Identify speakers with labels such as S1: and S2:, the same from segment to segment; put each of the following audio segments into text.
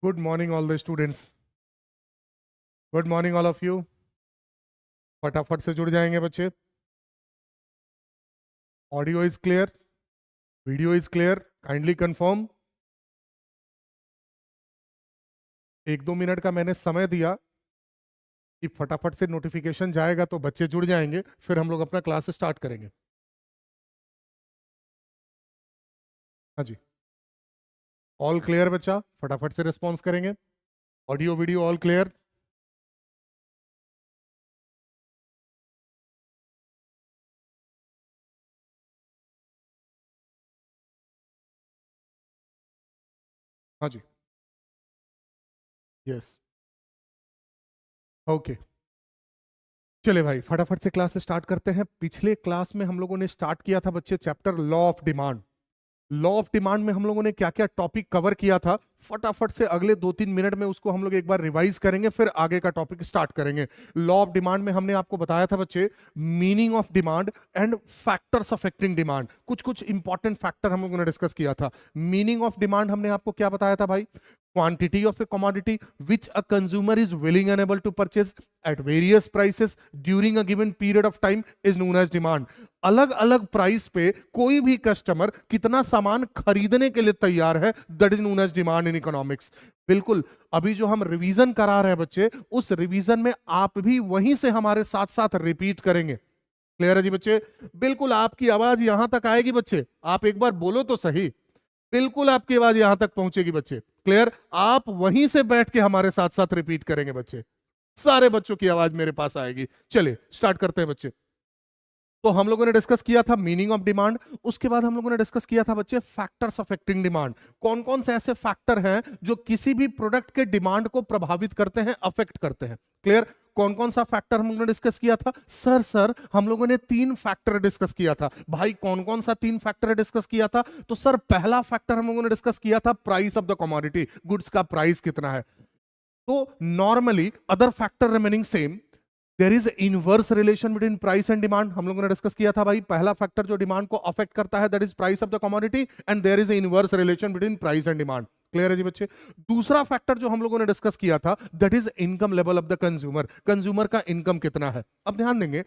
S1: Good morning, all the students. Good morning, all of you. फटाफट से जुड़ जाएंगे बच्चे. Audio is clear, video is clear. Kindly confirm. 1-2 minute का मैंने समय दिया कि फटाफट से नोटिफिकेशन जाएगा तो बच्चे जुड़ जाएंगे, फिर हम लोग अपना क्लास स्टार्ट करेंगे. हाँ जी, ऑल क्लियर बच्चा? फटाफट से रिस्पॉन्स करेंगे. Audio video all clear? हाँ जी, यस, ओके. चले भाई फटाफट से क्लास स्टार्ट करते हैं. पिछले क्लास में हम लोगों ने स्टार्ट किया था बच्चे chapter law of demand. Law of demand में हम लोगों ने क्या क्या टॉपिक कवर किया था, फटाफट से अगले 2-3 मिनट में उसको हम लोग एक बार रिवाइज करेंगे, फिर आगे का टॉपिक स्टार्ट करेंगे. लॉ ऑफ डिमांड में हमने आपको बताया था बच्चे meaning of demand and factors affecting demand. कुछ कुछ इंपॉर्टेंट फैक्टर हम लोगों ने डिस्कस किया था. मीनिंग ऑफ डिमांड हमने आपको क्या बताया था भाई? Quantity of a commodity which a consumer is willing and able to purchase at various prices during a given period of time is known as demand. अलग अलग प्राइस पे कोई भी कस्टमर कितना सामान खरीदने के लिए तैयार है, that is known as demand in economics. बिल्कुल. अभी जो हम रिवीजन करा रहे हैं बच्चे, उस रिवीजन में आप भी वहीं से हमारे साथ साथ रिपीट करेंगे. क्लियर है जी बच्चे? बिल्कुल आपकी आवाज यहां तक आएगी बच्चे. आप एक बार बोलो तो सही. बिल्कुल आपकी आवाज यहां तक पहुंचेगी बच्चे. क्लियर? आप वहीं से बैठ के हमारे साथ साथ रिपीट करेंगे बच्चे. सारे बच्चों की आवाज मेरे पास आएगी. चलिए स्टार्ट करते हैं बच्चे. तो हम लोगों ने डिस्कस किया था मीनिंग ऑफ डिमांड. उसके बाद हम लोगों ने डिस्कस किया था बच्चे फैक्टर्स अफेक्टिंग डिमांड. कौन कौन से ऐसे फैक्टर हैं जो किसी भी प्रोडक्ट के डिमांड को प्रभावित करते हैं, अफेक्ट करते हैं. क्लियर? कौन कौन सा फैक्टर हम लोगों ने डिस्कस किया था? सर हम लोगों ने 3 फैक्टर डिस्कस किया था. भाई कौन कौन सा 3 फैक्टर डिस्कस किया था? तो सर पहला फैक्टर हम लोगों ने डिस्कस किया था price of the commodity. Goods का प्राइस कितना है. तो normally other factor remaining same, there is inverse relation between price and demand. हम लोगों ने डिस्कस किया था भाई पहला फैक्टर जो डिमांड को अफेक्ट करता है that is price of the commodity and there is inverse relation between price and demand. Clear है जी बच्चे? दूसरा फैक्टर जो हम लोगों ने डिस्कस किया था that is income level of the consumer. Consumer का इनकम कितना है. अब ध्यान देंगे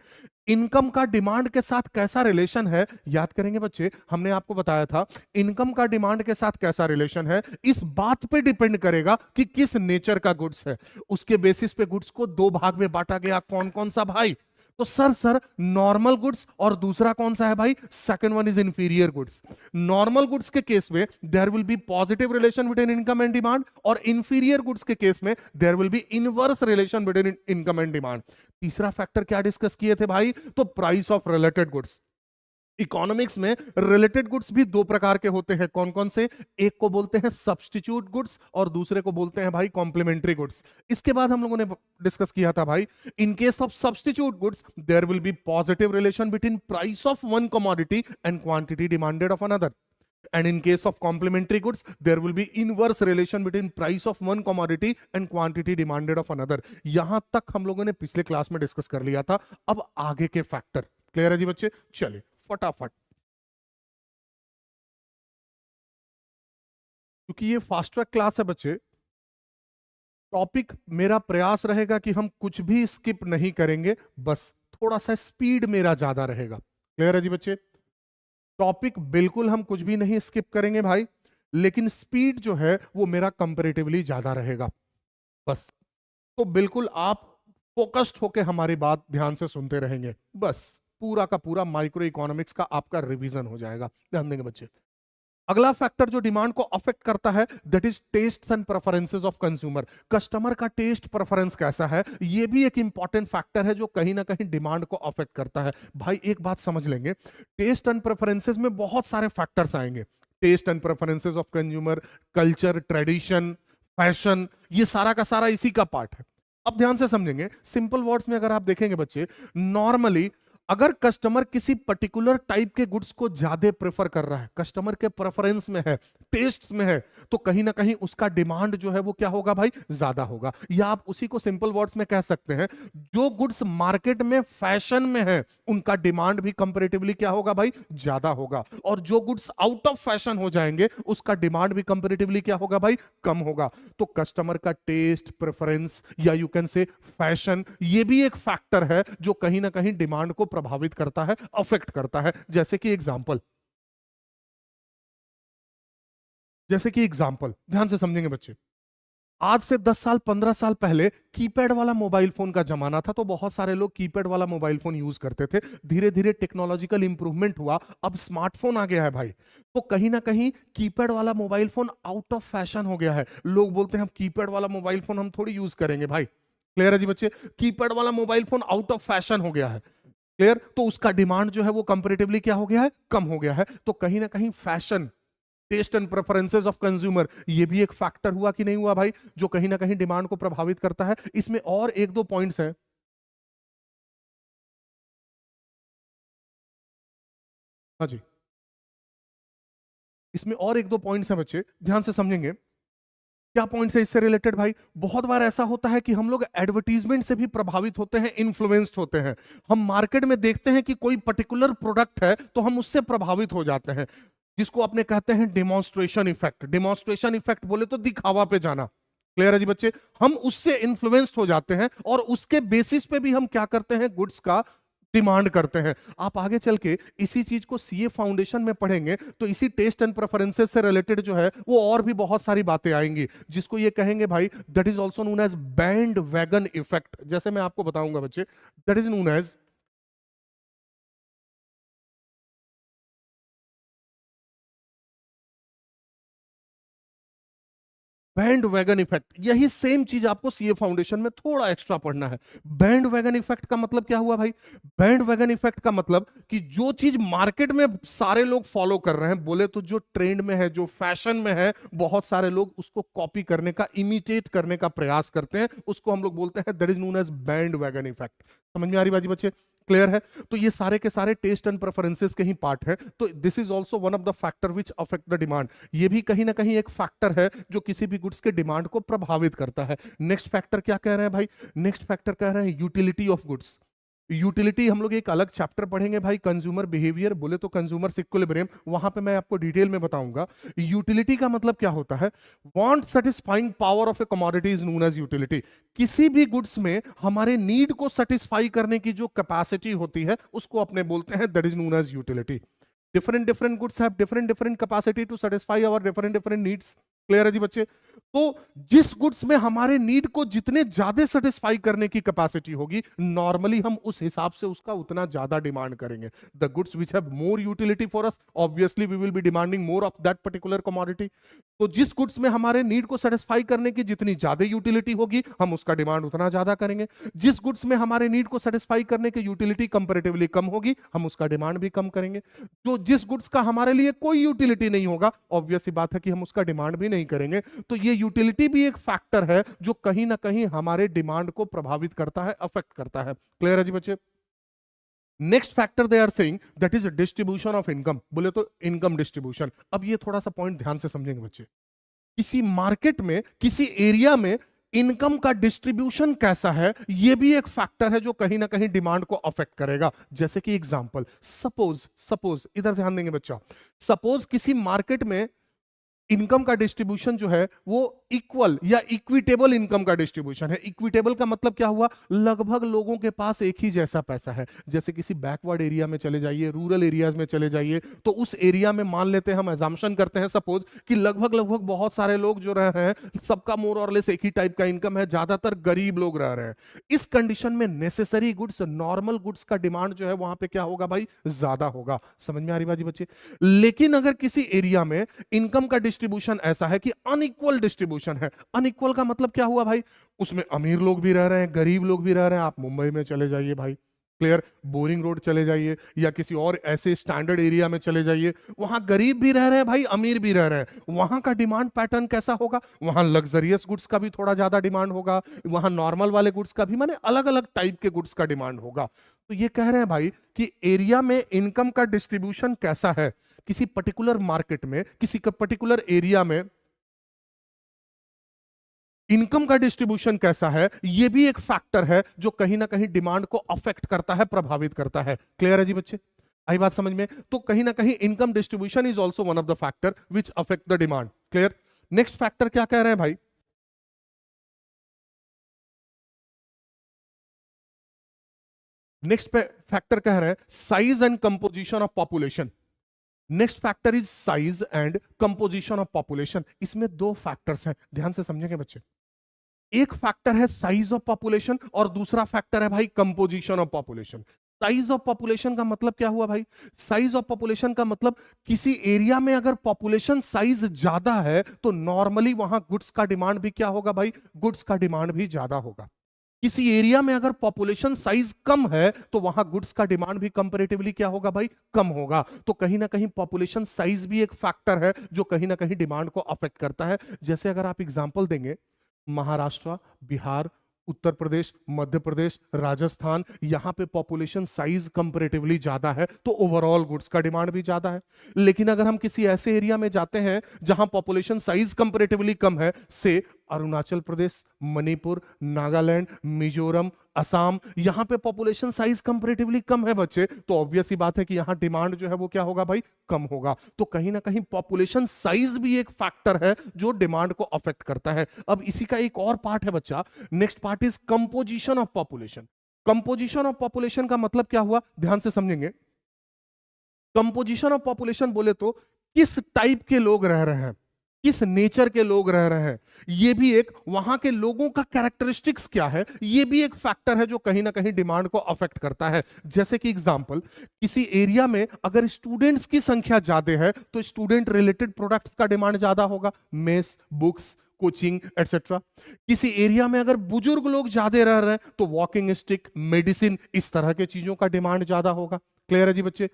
S1: इनकम का डिमांड के साथ कैसा रिलेशन है. याद करेंगे बच्चे, हमने आपको बताया था इनकम का डिमांड के साथ कैसा रिलेशन है इस बात पे डिपेंड करेगा कि किस नेचर का गुड्स है. उसके बेसिस पे गुड्स को 2 भाग में बांटा गया. कौन कौन सा भाई? तो सर नॉर्मल गुड्स और दूसरा कौन सा है भाई? Second one is inferior goods. Normal goods के केस में there will be positive relation between income and demand, और इंफीरियर गुड्स के केस में there will be inverse relation between income and demand. तीसरा फैक्टर क्या डिस्कस किए थे भाई? तो price of related goods. Economics में रिलेटेड गुड्स भी 2 प्रकार के होते हैं. कौन कौन से? एक को बोलते हैं सब्स्टिट्यूट गुड्स और दूसरे को बोलते हैं भाई कॉम्प्लीमेंट्री गुड्स. इसके बाद हम लोगों ने डिस्कस किया था भाई in case of substitute goods there will be positive relation between price of one commodity and quantity demanded of another. And in case of complementary goods, there will be inverse relation between price of one commodity and quantity demanded of another. यहां तक हम लोगों ने पिछले class में discuss कर लिया था. अब आगे के फैक्टर. क्लियर है जी बच्चे? चलिए फटाफट, क्योंकि ये फास्ट ट्रैक क्लास है बच्चे, टॉपिक मेरा प्रयास रहेगा कि हम कुछ भी स्किप नहीं करेंगे, बस थोड़ा सा स्पीड मेरा ज्यादा रहेगा. क्लियर है जी बच्चे? टॉपिक बिल्कुल हम कुछ भी नहीं स्किप करेंगे भाई, लेकिन स्पीड जो है वो मेरा कंपैरेटिवली ज्यादा रहेगा. बस तो बिल्कुल आप फोकस्ड होकर हमारी बात ध्यान से सुनते रहेंगे. बस पूरा का पूरा माइक्रो इकोनॉमिक्स का आपका रिवीजन हो जाएगा. ध्यान देंगे बच्चे. अगला फैक्टर जो डिमांड को अफेक्ट करता है that is taste and preferences of consumer. Customer का टेस्ट प्रेफरेंस कैसा है, ये भी एक इंपॉर्टेंट फैक्टर है जो कहीं ना कहीं डिमांड को अफेक्ट करता है. भाई एक बात समझ लेंगे, टेस्ट एंड प्रेफरेंसेस में बहुत सारे फैक्टर्स आएंगे. Taste and preferences of consumer, culture, tradition, fashion, ये सारा का सारा इसी का पार्ट है. अब ध्यान से समझेंगे. सिंपल वर्ड्स में अगर आप देखेंगे बच्चे, नॉर्मली अगर कस्टमर किसी पर्टिकुलर टाइप के गुड्स को ज्यादा प्रेफर कर रहा है, कस्टमर के प्रेफरेंस में है, टेस्ट में है, तो कहीं ना कहीं उसका डिमांड जो है वो क्या होगा भाई, ज्यादा होगा। या आप उसी को सिंपल वर्ड्स में कह सकते हैं, जो गुड्स मार्केट में फैशन में है उनका डिमांड भी कंपैरेटिवली क्या होगा भाई, ज्यादा होगा। और जो गुड्स आउट ऑफ फैशन हो जाएंगे उसका डिमांड भी कंपैरेटिवली क्या होगा भाई, कम होगा। तो कस्टमर का टेस्ट, प्रेफरेंस या यू कैन से फैशन, ये भी एक फैक्टर है जो कहीं ना कहीं डिमांड को प्रभावित करता है, अफेक्ट करता है। जैसे कि एग्जांपल ध्यान से समझेंगे बच्चे। आज से 10 साल 15 साल पहले कीपैड वाला मोबाइल फोन का जमाना था, तो बहुत सारे लोग कीपैड वाला मोबाइल फोन यूज करते थे। धीरे धीरे टेक्नोलॉजिकल इंप्रूवमेंट हुआ, अब स्मार्टफोन आ गया है भाई। तो कहीं ना कहीं कीपैड वाला mobile phone out of fashion हो गया है। लोग बोलते हैं हम कीपैड वाला मोबाइल फोन हम थोड़ी यूज करेंगे भाई। क्लियर है जी बच्चे, कीपैड वाला mobile phone out of fashion हो गया है। क्लियर, तो उसका डिमांड जो है वो कंपैरेटिवली क्या हो गया है, कम हो गया है। तो कहीं ना कहीं fashion, taste and preferences of consumer, ये भी एक फैक्टर हुआ कि नहीं हुआ भाई, जो कहीं ना कहीं डिमांड को प्रभावित करता है। इसमें और एक दो पॉइंट्स हैं। हाँ जी, इसमें और एक दो पॉइंट्स हैं बच्चे, ध्यान से समझेंगे। क्या पॉइंट्स है इससे रिलेटेड भाई? बहुत बार ऐसा होता है कि हम लोग एडवर्टीजमेंट से भी प्रभावित होते हैं, इन्फ्लुएंस्ड होते हैं। हम मार्केट में देखते हैं कि कोई पर्टिकुलर प्रोडक्ट है तो हम उससे प्रभावित हो जाते हैं, जिसको अपने कहते हैं डिमॉन्स्ट्रेशन इफेक्ट। डिमॉन्स्ट्रेशन इफेक्ट बोले तो दिखावा पे जाना। क्लियर है जी बच्चे, हम उससे इन्फ्लुएंस्ड हो जाते हैं और उसके बेसिस पे भी हम क्या करते हैं, गुड्स का डिमांड करते हैं। आप आगे चल के इसी चीज को सीए फाउंडेशन में पढ़ेंगे तो इसी टेस्ट एंड प्रेफरेंसेस से रिलेटेड जो है वो और भी बहुत सारी बातें आएंगी, जिसको ये कहेंगे भाई that is also known as band wagon effect. जैसे मैं आपको बताऊंगा बच्चे, that is known as band wagon effect. यही सेम चीज आपको सीए फाउंडेशन में थोड़ा एक्स्ट्रा पढ़ना है। बैंड वैगन इफेक्ट का मतलब क्या हुआ भाई? बैंड वैगन इफेक्ट का मतलब कि जो चीज मार्केट में सारे लोग फॉलो कर रहे हैं, बोले तो जो ट्रेंड में है, जो फैशन में है, बहुत सारे लोग उसको कॉपी करने का, इमिटेट करने का प्रयास करते हैं, उसको हम लोग बोलते हैं that is known as band wagon effect. समझ में आ रही बाजी बच्चे? क्लियर है? तो ये सारे के सारे टेस्ट एंड प्रेफरेंसेस के ही पार्ट है। तो this is also one of the factor which affect the demand. ये भी कहीं ना कहीं एक फैक्टर है जो किसी भी गुड्स के डिमांड को प्रभावित करता है। नेक्स्ट फैक्टर क्या कह रहे हैं भाई? नेक्स्ट फैक्टर कह रहे हैं यूटिलिटी ऑफ गुड्स। यूटिलिटी हम लोग एक अलग चैप्टर पढ़ेंगे भाई, कंज्यूमर बिहेवियर बोले तो कंज्यूमर इक्विलिब्रियम, वहां पे मैं आपको डिटेल में बताऊंगा। यूटिलिटी का मतलब क्या होता है? Want satisfying power of a commodity is known as utility. किसी भी गुड्स में हमारे नीड को सेटिस्फाई करने की जो कैपेसिटी होती है उसको अपने बोलते हैं that is known as utility. different goods have different capacity to satisfy our different needs। Clear है जी बच्चे? तो जिस गुड्स में हमारे नीड को जितने ज्यादा सेटिस्फाई करने की कैपेसिटी होगी, नॉर्मली हम उस हिसाब से उसका उतना ज्यादा डिमांड करेंगे। The goods which have more utility for us, obviously we will be demanding more of that particular commodity. तो जिस गुड्स में हमारे नीड को सेटिस्फाई करने की जितनी ज्यादा यूटिलिटी होगी, हम उसका डिमांड उतना ज्यादा करेंगे। जिस गुड्स में हमारे नीड को सेटिस्फाई करने की यूटिलिटी कंपैरेटिवली कम होगी, हम उसका डिमांड भी कम करेंगे। जो जिस गुड्स का हमारे लिए कोई यूटिलिटी नहीं होगा, ऑब्वियस सी बात है कि हम उसका डिमांड भी नहीं करेंगे। तो ये यूटिलिटी भी एक फैक्टर है जो कहीं ना कहीं हमारे डिमांड को प्रभावित करता है, अफेक्ट करता है। क्लियर है जी बच्चे? Next factor they are saying that is distribution of income, बोले तो इनकम डिस्ट्रीब्यूशन। अब ये थोड़ा सा पॉइंट ध्यान से समझेंगे बच्चे। किसी मार्केट में, किसी एरिया में इनकम का डिस्ट्रीब्यूशन कैसा है, यह भी एक फैक्टर है जो कहीं ना कहीं डिमांड को अफेक्ट करेगा। जैसे कि एग्जांपल, सपोज इधर ध्यान देंगे बच्चा, सपोज किसी मार्केट में इनकम का डिस्ट्रीब्यूशन जो है वो इक्वल या इक्विटेबल इनकम का डिस्ट्रीब्यूशन है। इक्विटेबल का मतलब क्या हुआ? लगभग लोगों के पास एक ही जैसा पैसा है। जैसे किसी बैकवर्ड एरिया में चले जाइए, रूरल एरियाज में चले जाइए, तो उस एरिया में मान लेते हैं, हम एजम्पशन करते हैं सपोज कि लगभग लगभग बहुत सारे लोग जो रह रहे हैं, सबका मोर और लेस एक ही टाइप का इनकम है, ज्यादातर गरीब लोग रह रहे हैं। इस कंडीशन में नेसेसरी गुड्स, नॉर्मल गुड्स का डिमांड जो है वहां पे क्या होगा भाई? ज्यादा होगा। समझ में आ रही बाजी बच्चे? लेकिन अगर किसी एरिया में इनकम का डिस्ट्रीब्यूशन ऐसा है कि अनइक्वल डिस्ट्रीब्यूशन है, अनइक्वल का मतलब क्या हुआ भाई? उसमें अमीर लोग भी रह रहे हैं, गरीब लोग भी रह रहे हैं। आप मुंबई में चले जाइए भाई, क्लियर? बोरिंग रोड चले जाइए या किसी और ऐसे स्टैंडर्ड एरिया में चले जाइए, वहां गरीब भी रह रहे हैं भाई, अमीर भी रह रहे हैं, वहां का डिमांड पैटर्न कैसा होगा? वहां लग्जरियस गुड्स का भी थोड़ा ज्यादा डिमांड होगा, वहां नॉर्मल वाले गुड्स का भी, माने अलग अलग टाइप के गुड्स का डिमांड होगा। तो ये कह रहे हैं भाई कि एरिया में इनकम का डिस्ट्रीब्यूशन कैसा है, किसी पर्टिकुलर मार्केट में, किसी पर्टिकुलर एरिया में इनकम का डिस्ट्रीब्यूशन कैसा है, यह भी एक फैक्टर है जो कहीं ना कहीं डिमांड को अफेक्ट करता है, प्रभावित करता है। क्लियर है जी बच्चे? आई बात समझ में? तो कहीं ना कहीं income distribution is also one of the factor which affect the demand. Clear? Next factor क्या कह रहे हैं भाई? नेक्स्ट फैक्टर कह रहे हैं size and composition of population. Next factor is size and composition of population. इसमें दो फैक्टर्स हैं, ध्यान से समझेंगे बच्चे। एक फैक्टर है साइज ऑफ पॉपुलेशन और दूसरा फैक्टर है भाई composition of population. Size of population का मतलब क्या हुआ भाई? साइज ऑफ पॉपुलेशन का मतलब किसी एरिया में अगर पॉपुलेशन साइज ज्यादा है तो नॉर्मली वहां गुड्स का डिमांड भी क्या होगा भाई? गुड्स का डिमांड भी ज्यादा होगा। किसी एरिया में अगर पॉपुलेशन साइज कम है तो वहां गुड्स का डिमांड भी कंपैरेटिवली क्या होगा भाई? कम होगा। तो कहीं ना कहीं पॉपुलेशन साइज भी एक फैक्टर है जो कहीं ना कहीं डिमांड को अफेक्ट करता है। जैसे अगर आप एग्जांपल देंगे, महाराष्ट्र, बिहार, उत्तर प्रदेश, मध्य प्रदेश, राजस्थान, यहां पे पॉपुलेशन साइज कंपैरेटिवली ज्यादा है तो ओवरऑल गुड्स का डिमांड भी ज्यादा है। लेकिन अगर हम किसी ऐसे एरिया में जाते हैं जहां पॉपुलेशन साइज कंपैरेटिवली कम है, से अरुणाचल प्रदेश, मणिपुर, नागालैंड, मिजोरम, असम, यहां पे पॉपुलेशन साइज कंपैरेटिवली कम है बच्चे, तो ऑब्वियस ही बात है कि यहां डिमांड जो है वो क्या होगा भाई? कम होगा। तो कहीं ना कहीं पॉपुलेशन साइज भी एक फैक्टर है जो डिमांड को अफेक्ट करता है। अब इसी का एक और पार्ट है बच्चा, next part is composition of population. Composition of population का मतलब क्या हुआ, ध्यान से समझेंगे। कंपोजिशन ऑफ पॉपुलेशन बोले तो किस टाइप के लोग रह रहे हैं, किस नेचर के लोग रह रहे हैं, ये भी एक, वहां के लोगों का कैरेक्टरिस्टिक्स क्या है, ये भी एक फैक्टर है जो कहीं ना कहीं डिमांड को अफेक्ट करता है। जैसे कि एग्जांपल, किसी एरिया में अगर स्टूडेंट्स की संख्या ज्यादा है तो स्टूडेंट रिलेटेड प्रोडक्ट्स का डिमांड ज्यादा होगा, मेस, बुक्स, कोचिंग एटसेट्रा। किसी एरिया में अगर बुजुर्ग लोग ज्यादा रह रहे हैं तो वॉकिंग स्टिक, मेडिसिन, इस तरह के चीजों का डिमांड ज्यादा होगा। क्लियर है जी बच्चे?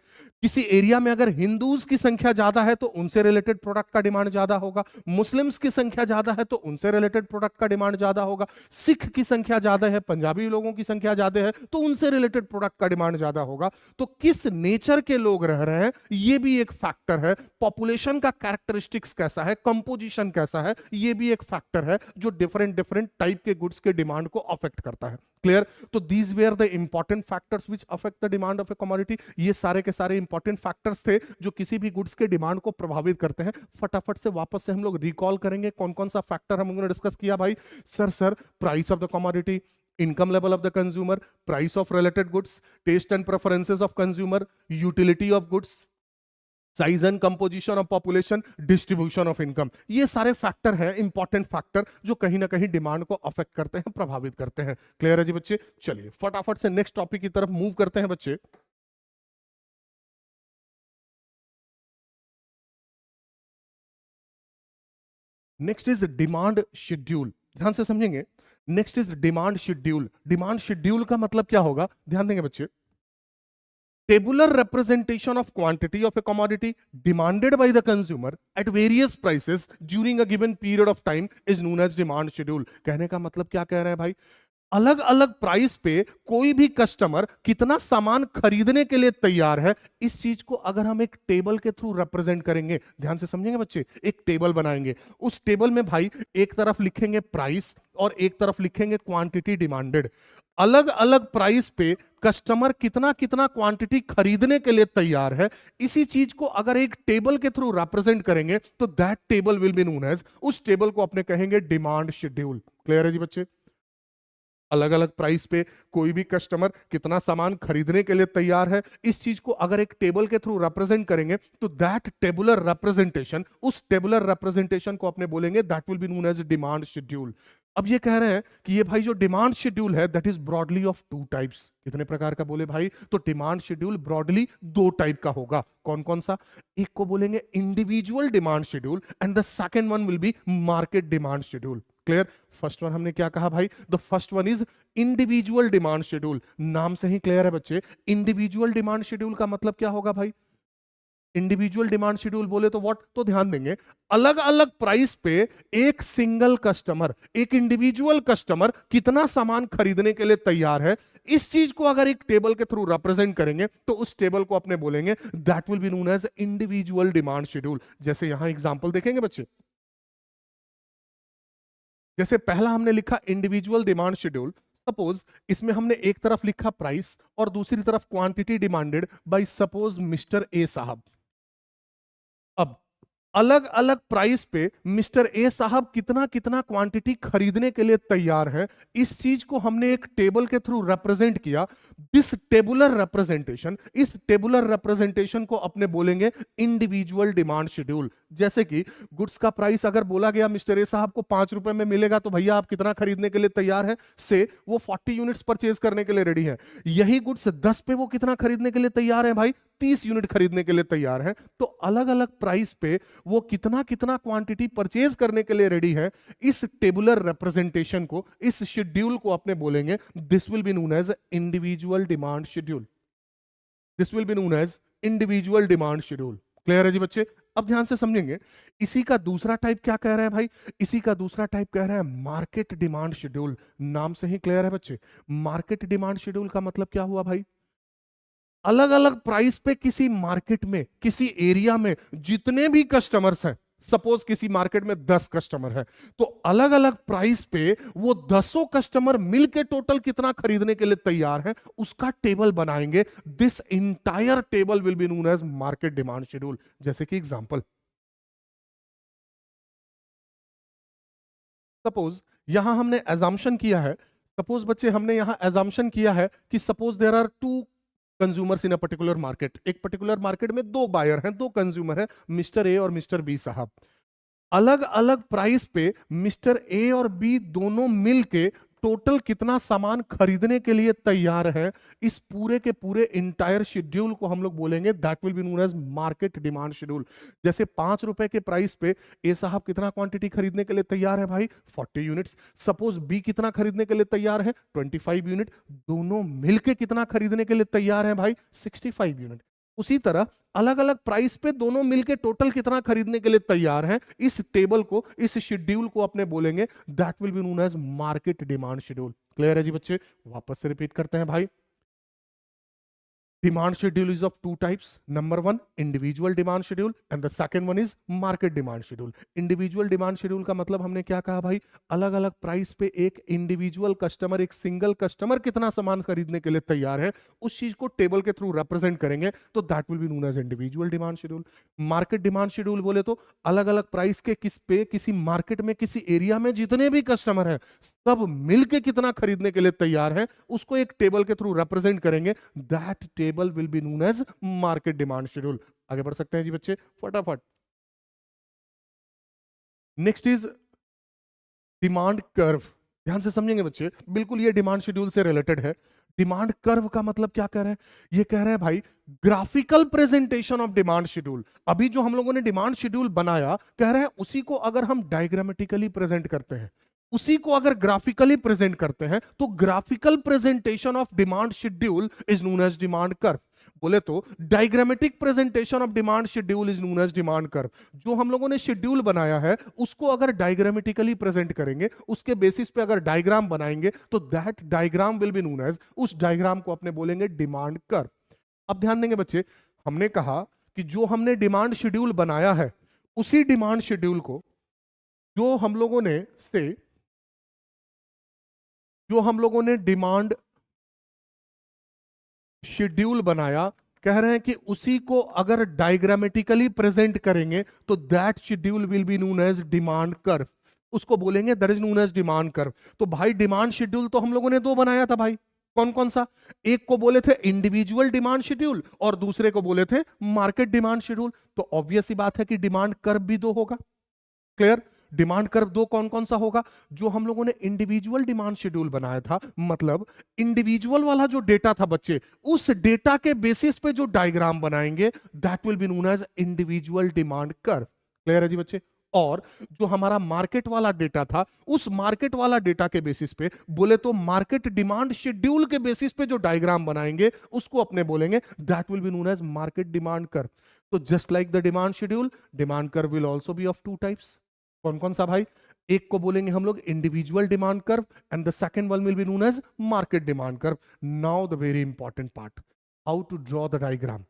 S1: किसी एरिया में अगर हिंदूज की संख्या ज्यादा है तो उनसे रिलेटेड प्रोडक्ट का डिमांड ज्यादा होगा, मुस्लिम्स की संख्या ज्यादा है तो उनसे रिलेटेड प्रोडक्ट का डिमांड ज्यादा होगा, सिख की संख्या ज्यादा है, पंजाबी लोगों की संख्या ज्यादा है तो उनसे रिलेटेड प्रोडक्ट का डिमांड ज्यादा होगा। तो किस नेचर के लोग रह रहे हैं ये भी एक फैक्टर है। पॉपुलेशन का कैरेक्टरिस्टिक्स कैसा है, कंपोजिशन कैसा है, ये भी एक फैक्टर है जो डिफरेंट डिफरेंट टाइप के गुड्स के डिमांड को अफेक्ट करता है। क्लियर? तो these where the important factors which affect the demand of a commodity. ये सारे के सारे इंपॉर्टेंट फैक्टर्स थे जो किसी भी गुड्स के डिमांड को प्रभावित करते हैं। फटाफट से वापस से हम लोग रिकॉल करेंगे कौन कौन सा फैक्टर हम लोगों ने डिस्कस किया भाई। Sir price of the commodity, income level of the consumer, price of related goods, taste and preferences of consumer, utility of goods, size and composition of population, distribution of income. ये सारे factor हैं, important factor जो कहीं ना कहीं demand को affect करते हैं, प्रभावित करते हैं। क्लियर है जी बच्चे? चलिए फटाफट से नेक्स्ट टॉपिक की तरफ मूव करते हैं बच्चे। Next is demand schedule. ध्यान से समझेंगे, next is demand schedule. Demand schedule का मतलब क्या होगा, ध्यान देंगे बच्चे। Tabular representation of quantity of a commodity demanded by the consumer at various prices during a given period of time is known as demand schedule। कहने का मतलब क्या कह रहे हैं भाई? अलग अलग प्राइस पे कोई भी कस्टमर कितना सामान खरीदने के लिए तैयार है, इस चीज को अगर हम एक टेबल के थ्रू रिप्रेजेंट करेंगे, ध्यान से समझेंगे बच्चे, एक टेबल बनाएंगे, उस टेबल में भाई एक तरफ लिखेंगे प्राइस और एक तरफ लिखेंगे क्वांटिटी डिमांडेड। अलग अलग प्राइस पे कस्टमर कितना कितना क्वांटिटी खरीदने के लिए तैयार है, इसी चीज को अगर एक टेबल के थ्रू रिप्रेजेंट करेंगे तो that table will be known as, उस टेबल को अपने कहेंगे डिमांड शेड्यूल। क्लियर है जी बच्चे? अलग अलग प्राइस पे कोई भी कस्टमर कितना सामान खरीदने के लिए तैयार है, इस चीज को अगर एक टेबल के थ्रू रिप्रेजेंट करेंगे तो दैट टेबुलर रिप्रेजेंटेशन, उस टेबुलर रिप्रेजेंटेशन को अपने बोलेंगे that will be known as demand schedule. अब ये कह रहे हैं कि ये भाई जो डिमांड शेड्यूल है that is broadly of two types. कितने प्रकार का बोले भाई? तो डिमांड शेड्यूल ब्रॉडली दो टाइप का होगा। कौन कौन सा? एक को बोलेंगे individual demand schedule and the second one will be market demand schedule. Clear? First one हमने क्या कहा भाई? The first one is individual demand schedule. नाम से ही क्लियर है बच्चे, इंडिविजुअल डिमांड शेड्यूल का मतलब क्या होगा भाई? इंडिविजुअल डिमांड शेड्यूल बोले तो व्हाट? तो ध्यान देंगे, अलग अलग प्राइस पे एक सिंगल कस्टमर, एक इंडिविजुअल कस्टमर कितना सामान खरीदने के लिए तैयार है, इस चीज को अगर एक टेबल के थ्रू रिप्रेजेंट करेंगे तो उस टेबल को अपने बोलेंगे that will be known as individual demand schedule. जैसे यहां एग्जांपल देखेंगे बच्चे, जैसे पहला हमने लिखा इंडिविजुअल डिमांड शेड्यूल, सपोज इसमें हमने एक तरफ लिखा प्राइस और दूसरी तरफ quantity demanded by suppose mister A साहब। अब अलग अलग प्राइस पे मिस्टर ए साहब कितना कितना क्वांटिटी खरीदने के लिए तैयार हैं, इस चीज को हमने एक टेबल के थ्रू रिप्रेजेंट किया। दिस टेबुलर रिप्रेजेंटेशन, इस टेबुलर रिप्रेजेंटेशन को अपने बोलेंगे इंडिविजुअल डिमांड शेड्यूल। जैसे कि गुड्स का प्राइस अगर बोला गया मिस्टर ए साहब को 5 रुपए में मिलेगा तो भैया आप कितना खरीदने के लिए तैयार है, से वो 40 यूनिट्स परचेज करने के लिए रेडी है। यही गुड्स 10 पे वो कितना खरीदने के लिए तैयार है भाई? 30 यूनिट खरीदने के लिए तैयार है। तो अलग अलग प्राइस पे वो कितना कितना क्वांटिटी परचेज करने के लिए रेडी है, इस टेबुलर रिप्रेजेंटेशन को, इस शेड्यूल को अपने बोलेंगे this will be known as individual demand schedule. This will be known as individual demand schedule. Clear है जी बच्चे? अब ध्यान से समझेंगे, इसी का दूसरा टाइप क्या कह रहा है भाई? इसी का दूसरा टाइप कह रहा है मार्केट डिमांड शेड्यूल। नाम से ही क्लियर है बच्चे, मार्केट डिमांड शेड्यूल का मतलब क्या हुआ भाई? अलग अलग प्राइस पे किसी मार्केट में, किसी एरिया में जितने भी कस्टमर्स हैं, सपोज किसी मार्केट में 10 कस्टमर है, तो अलग अलग प्राइस पे वो 10 कस्टमर मिलके टोटल कितना खरीदने के लिए तैयार है, उसका टेबल बनाएंगे। This entire table will be known as market demand schedule. जैसे कि एग्जांपल, सपोज यहां हमने एजम्पशन किया है, सपोज बच्चे हमने यहां एजम्पशन किया है कि suppose there are 2 consumers in a particular market. एक पर्टिकुलर मार्केट में 2 बायर हैं, 2 कंज्यूमर हैं, मिस्टर ए और मिस्टर बी साहब। अलग अलग प्राइस पे मिस्टर ए और बी दोनों मिलके टोटल कितना सामान खरीदने के लिए तैयार है, इस पूरे के पूरे इंटायर शेड्यूल को हम लोग बोलेंगे that will be known as market demand schedule. जैसे 5 रुपए के प्राइस पे ए साहब कितना क्वांटिटी खरीदने के लिए तैयार है भाई? 40 यूनिट्स। सपोज बी कितना खरीदने के लिए तैयार है? 25 यूनिट। दोनों मिलके कितना खरीदने के लिए तैयार है भाई? 65 यूनिट। उसी तरह अलग अलग प्राइस पे दोनों मिलके टोटल कितना खरीदने के लिए तैयार हैं, इस टेबल को, इस शेड्यूल को अपने बोलेंगे that will be known as market demand schedule. Clear है जी बच्चे? वापस से रिपीट करते हैं भाई। Demand schedule is of 2 types. Number 1, individual demand schedule and the second one is market demand schedule. Individual demand schedule का मतलब हमने क्या कहा भाई? अलग अलग प्राइस पे एक इंडिविजुअल कस्टमर, एक सिंगल कस्टमर कितना सामान खरीदने के लिए तैयार है, उस चीज को टेबल के थ्रू रिप्रेजेंट करेंगे, तो that will be known as individual demand schedule. Market demand schedule बोले तो अलग अलग प्राइस के किस पे किसी मार्केट में, किसी एरिया में जितने भी कस्टमर हैं सब मिलके कितना खरीदने के लिए तैयार है, उसको एक टेबल के थ्रू रिप्रेजेंट करेंगे, that table will be known as market demand schedule. आगे बढ़ सकते हैं जी बच्चे फटाफट। Next is demand curve. ध्यान से समझेंगे बच्चे, बिल्कुल ये डिमांड शेड्यूल से रिलेटेड है। डिमांड कर्व का मतलब क्या कह रहे हैं? ये कह रहे हैं भाई graphical presentation of demand schedule. अभी जो हम लोगों ने डिमांड शेड्यूल बनाया, कह रहे हैं उसी को अगर हम डायग्रामेटिकली प्रेजेंट करते हैं, उसी को अगर ग्राफिकली प्रेजेंट करते हैं, तो graphical presentation of demand schedule is known as demand curve. बोले तो diagrammatic presentation of demand schedule is known as demand curve. जो हम लोगों ने शेड्यूल बनाया है उसको अगर डायग्रामेटिकली प्रेजेंट करेंगे, उसके बेसिस पे अगर डायग्राम बनाएंगे, तो that diagram will be known as, उस डायग्राम को अपने बोलेंगे डिमांड कर्व। अब ध्यान देंगे बच्चे, हमने कहा कि जो हमने डिमांड शेड्यूल बनाया है, उसी डिमांड शेड्यूल को जो हम लोगों ने डिमांड शेड्यूल बनाया, कह रहे हैं कि उसी को अगर डायग्रामेटिकली प्रेजेंट करेंगे, तो that schedule will be known as demand curve. उसको बोलेंगे that is known as demand curve. तो भाई डिमांड शेड्यूल तो हम लोगों ने 2 बनाया था भाई, कौन कौन सा? एक को बोले थे इंडिविजुअल डिमांड शेड्यूल और दूसरे को बोले थे मार्केट डिमांड शेड्यूल। तो ऑब्वियस ही बात है कि डिमांड कर्व भी 2 होगा। क्लियर? डिमांड कर्व 2 कौन कौन सा होगा? जो हम लोगों ने इंडिविजुअल डिमांड शेड्यूल बनाया था, मतलब इंडिविजुअल वाला जो डेटा था बच्चे, उस डेटा के बेसिस पे जो डायग्राम बनाएंगे, that will be known as individual demand curve. Clear है जी बच्चे? और जो हमारा मार्केट वाला डेटा था, उस मार्केट वाला डेटा के बेसिस पे बोले तो मार्केट डिमांड शेड्यूल के बेसिस पे जो डायग्राम बनाएंगे उसको अपने बोलेंगे that will be known as market demand curve. तो just like the demand schedule, demand curve will also be of two types. कौन कौन सा भाई? एक को बोलेंगे हम लोग individual demand curve and the second one will be known as market demand curve. Now the very important part, how to draw the diagram.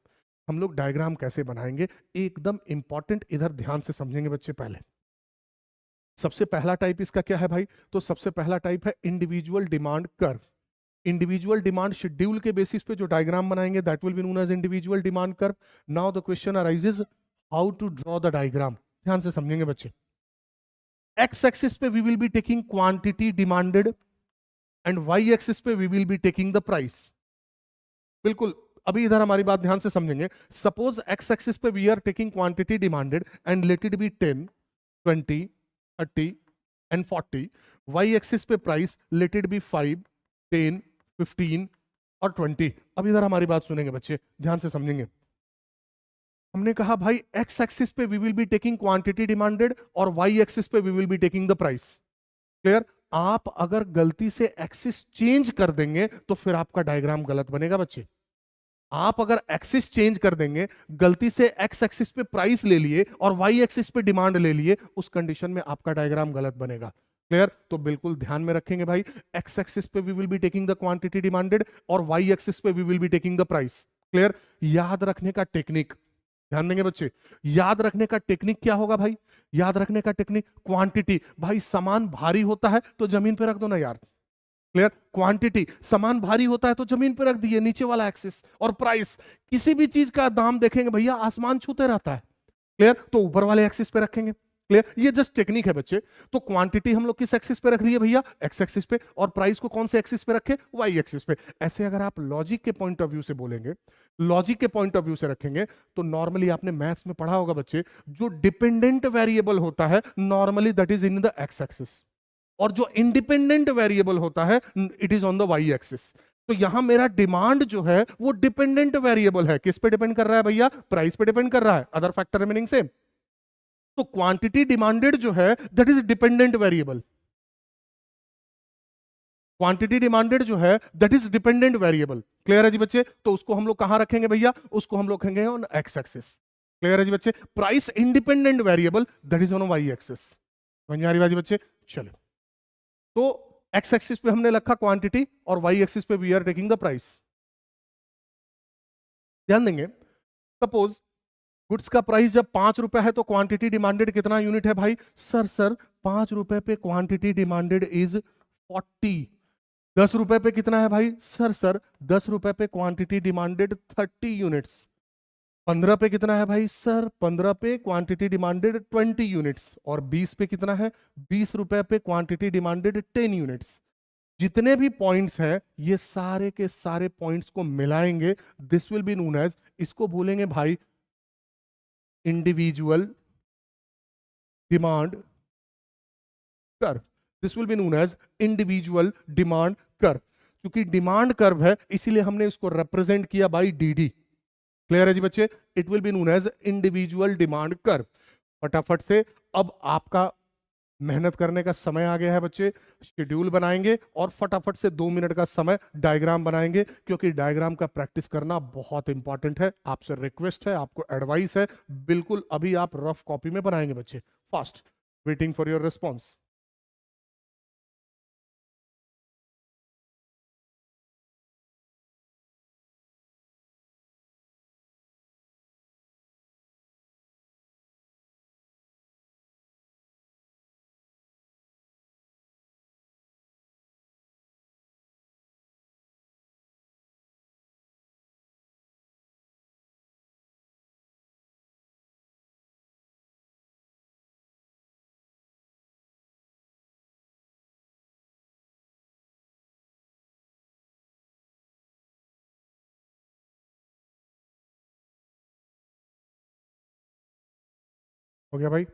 S1: हम लोग डायग्राम कैसे बनाएंगे, एकदम इंपॉर्टेंट, इधर ध्यान से समझेंगे बच्चे। पहले सबसे पहला टाइप इसका क्या है भाई? तो सबसे पहला टाइप है individual demand curve. Individual demand schedule के बेसिस पे जो डायग्राम बनाएंगे that will be known as individual demand curve. Now the question arises how to draw the diagram. ध्यान से समझेंगे बच्चे। एक्स एक्सिस पे we will be taking quantity demanded and Y axis पे we will be taking the price. बिल्कुल, अभी इधर हमारी बात ध्यान से समझेंगे। सपोज एक्स एक्सिस पे we are taking quantity demanded and let it be 10, 20, 30 and 40। Y axis पे प्राइस लेट इट बी 5, 10, 15 और 20। अब इधर हमारी बात सुनेंगे बच्चे, ध्यान से समझेंगे। हमने कहा भाई एक्स एक्सिस पे we will be taking quantity demanded और वाई एक्सिस पे we will be taking the price. Clear? आप अगर गलती से एक्सिस चेंज कर देंगे तो फिर आपका डायग्राम गलत बनेगा बच्चे। आप अगर एक्सिस चेंज कर देंगे, गलती से एक्स एक्सिस पे प्राइस ले लिए और वाई एक्सिस पे डिमांड ले लिए, उस कंडीशन में आपका डायग्राम गलत बनेगा। क्लियर? तो बिल्कुल ध्यान में रखेंगे भाई, एक्स एक्सिस पे we will be taking the quantity demanded और वाई एक्सिस पे we will be taking the price. Clear? याद रखने का टेक्निक ध्यान देंगे बच्चे। याद रखने का टेक्निक क्या होगा भाई? याद रखने का टेक्निक क्वांटिटी। भाई सामान भारी होता है तो जमीन पे रख दो ना यार। क्लियर? क्वांटिटी, सामान भारी होता है तो जमीन पे रख दिए, नीचे वाला एक्सिस। और प्राइस, किसी भी चीज का दाम देखेंगे भैया आसमान छूते रहता है। क्लियर? तो ऊपर वाले एक्सिस पे रखेंगे। क्लियर? ये जस्ट टेक्निक है बच्चे। तो क्वांटिटी हम लोग किस एक्सिस पे रख दिए भैया? एक्स एक्सिस पे। और प्राइस को कौन से एक्सिस पे रखे? वाई एक्सिस पे। ऐसे अगर आप लॉजिक के पॉइंट ऑफ व्यू से बोलेंगे, लॉजिक के पॉइंट ऑफ व्यू से रखेंगे, तो नॉर्मली आपने मैथ्स में पढ़ा होगा बच्चे, जो डिपेंडेंट वेरिएबल होता है normally that is in the X axis, और जो इंडिपेंडेंट वेरिएबल होता है it is on the Y axis. तो यहां मेरा डिमांड जो है वो डिपेंडेंट वेरिएबल है। किस पे डिपेंड कर रहा है भैया? प्राइस पे डिपेंड कर रहा है, अदर फैक्टर रिमेनिंग सेम। तो क्वांटिटी डिमांडेड जो है that is dependent variable. Quantity demanded जो है that is dependent variable. Clear है जी बच्चे? तो उसको हम लोग कहां रखेंगे भैया? उसको हम लोग रखेंगे ऑन एक्स एक्सिस। क्लियर है जी बच्चे? Price independent variable that is on Y axis. समझ में आ रही बात जी बच्चे? चलो, तो एक्स एक्सिस पे हमने रखा क्वांटिटी और वाई एक्सिस पे we are taking the price. ध्यान देंगे, सपोज गुड्स का प्राइस जब 5 रुपए है तो क्वांटिटी डिमांडेड कितना यूनिट है भाई? सर 5 रुपए पे क्वांटिटी डिमांडेड इज 40। 10 रुपए पे कितना है भाई? सर 10 रुपए पे क्वांटिटी डिमांडेड 30 यूनिट्स। 15 पे कितना है भाई? सर 15 पे क्वांटिटी डिमांडेड 20 यूनिट्स। और 20 पे कितना है? 20 रुपए पे क्वांटिटी डिमांडेड 10 यूनिट्स। जितने भी पॉइंट्स हैं ये सारे के सारे पॉइंट्स को मिलाएंगे, this will be known as, इसको बोलेंगे भाई individual demand curve. This will be known as individual demand curve. क्योंकि डिमांड कर्व है इसीलिए हमने इसको रिप्रेजेंट किया बाई डीडी। क्लियर है जी बच्चे? It will be known as individual demand curve. फटाफट से अब आपका मेहनत करने का समय आ गया है बच्चे। शेड्यूल बनाएंगे और फटाफट से 2 मिनट का समय डायग्राम बनाएंगे, क्योंकि डायग्राम का प्रैक्टिस करना बहुत इंपॉर्टेंट है। आपसे रिक्वेस्ट है, आपको एडवाइस है, बिल्कुल अभी आप रफ कॉपी में बनाएंगे बच्चे। Fast, waiting for your response. हो गया भाई?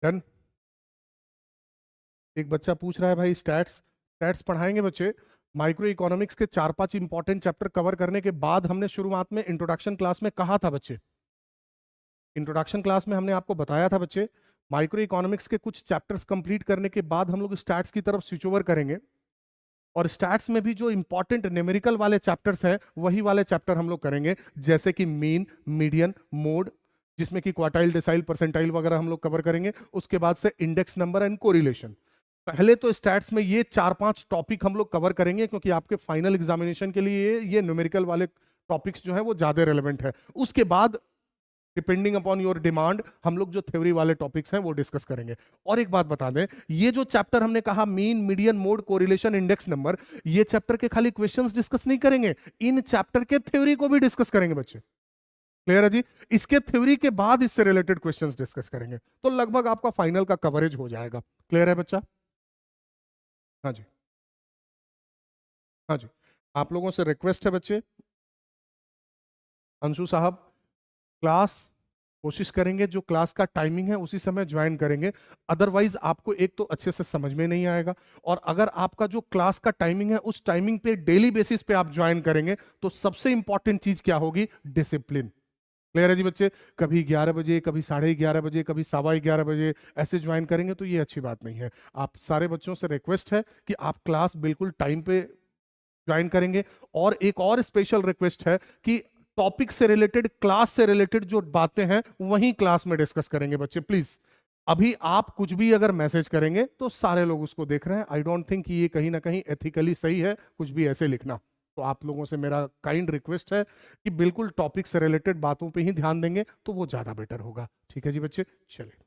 S1: डन। एक बच्चा पूछ रहा है भाई स्टैट्स स्टैट्स पढ़ाएंगे बच्चे। माइक्रो इकोनॉमिक्स के 4-5 इंपॉर्टेंट चैप्टर कवर करने के बाद हमने शुरुआत में इंट्रोडक्शन क्लास में कहा था बच्चे, इंट्रोडक्शन क्लास में हमने आपको बताया था बच्चे, माइक्रो इकोनॉमिक्स के कुछ चैप्टर्स कंप्लीट करने के बाद हम लोग स्टैट्स की तरफ स्विच ओवर करेंगे। और स्टैट्स में भी जो इंपॉर्टेंट न्यूमेरिकल वाले चैप्टर्स हैं वही वाले चैप्टर हम लोग करेंगे, जैसे कि मीन, मीडियन, मोड, जिसमें कि क्वार्टाइल, डेसाइल, परसेंटाइल वगैरह हम लोग कवर करेंगे। उसके बाद से इंडेक्स नंबर एंड कोरिलेशन। पहले तो स्टैट्स में ये 4-5 टॉपिक हम लोग कवर करेंगे, क्योंकि आपके फाइनल एग्जामिनेशन के लिए ये न्यूमेरिकल वाले टॉपिक्स जो है वो ज्यादा रेलेवेंट है। उसके बाद डिपेंडिंग अपॉन योर डिमांड हम लोग जो थ्योरी वाले टॉपिक्स हैं वो डिस्कस करेंगे। और एक बात बता दें, ये जो चैप्टर हमने कहा mean, median, mode, correlation, index number, ये चैप्टर के खाली क्वेश्चंस डिस्कस नहीं करेंगे, इन चैप्टर के थ्योरी को भी डिस्कस करेंगे बच्चे। क्लियर है जी? इसके थ्योरी के बाद इससे रिलेटेड क्वेश्चंस डिस्कस करेंगे, तो लगभग आपका फाइनल का कवरेज हो जाएगा। क्लियर है बच्चा? हाँ जी, हाँ जी। आप लोगों से रिक्वेस्ट है बच्चे, अंशु साहब, क्लास कोशिश करेंगे जो क्लास का टाइमिंग है उसी समय ज्वाइन करेंगे, अदरवाइज आपको एक तो अच्छे से समझ में नहीं आएगा, और अगर आपका जो क्लास का टाइमिंग है उस टाइमिंग पे डेली बेसिस पे आप ज्वाइन करेंगे तो सबसे इंपॉर्टेंट चीज क्या होगी? डिसिप्लिन। क्लियर है जी बच्चे? कभी 11 बजे, कभी 11:30 बजे, कभी 11:15 बजे ऐसे ज्वाइन करेंगे तो ये अच्छी बात नहीं है। आप सारे बच्चों से रिक्वेस्ट है कि आप क्लास बिल्कुल टाइम पे ज्वाइन करेंगे। और एक और स्पेशल रिक्वेस्ट है कि टॉपिक से रिलेटेड, क्लास से रिलेटेड जो बातें हैं वहीं क्लास में डिस्कस करेंगे बच्चे, प्लीज। अभी आप कुछ भी अगर मैसेज करेंगे तो सारे लोग उसको देख रहे हैं, आई डोंट थिंक कि ये कहीं ना कहीं एथिकली सही है कुछ भी ऐसे लिखना। तो आप लोगों से मेरा काइंड रिक्वेस्ट है कि बिल्कुल टॉपिक से रिलेटेड बातों पे ही ध्यान देंगे तो वो ज्यादा बेटर होगा। ठीक है जी बच्चे, चलिए।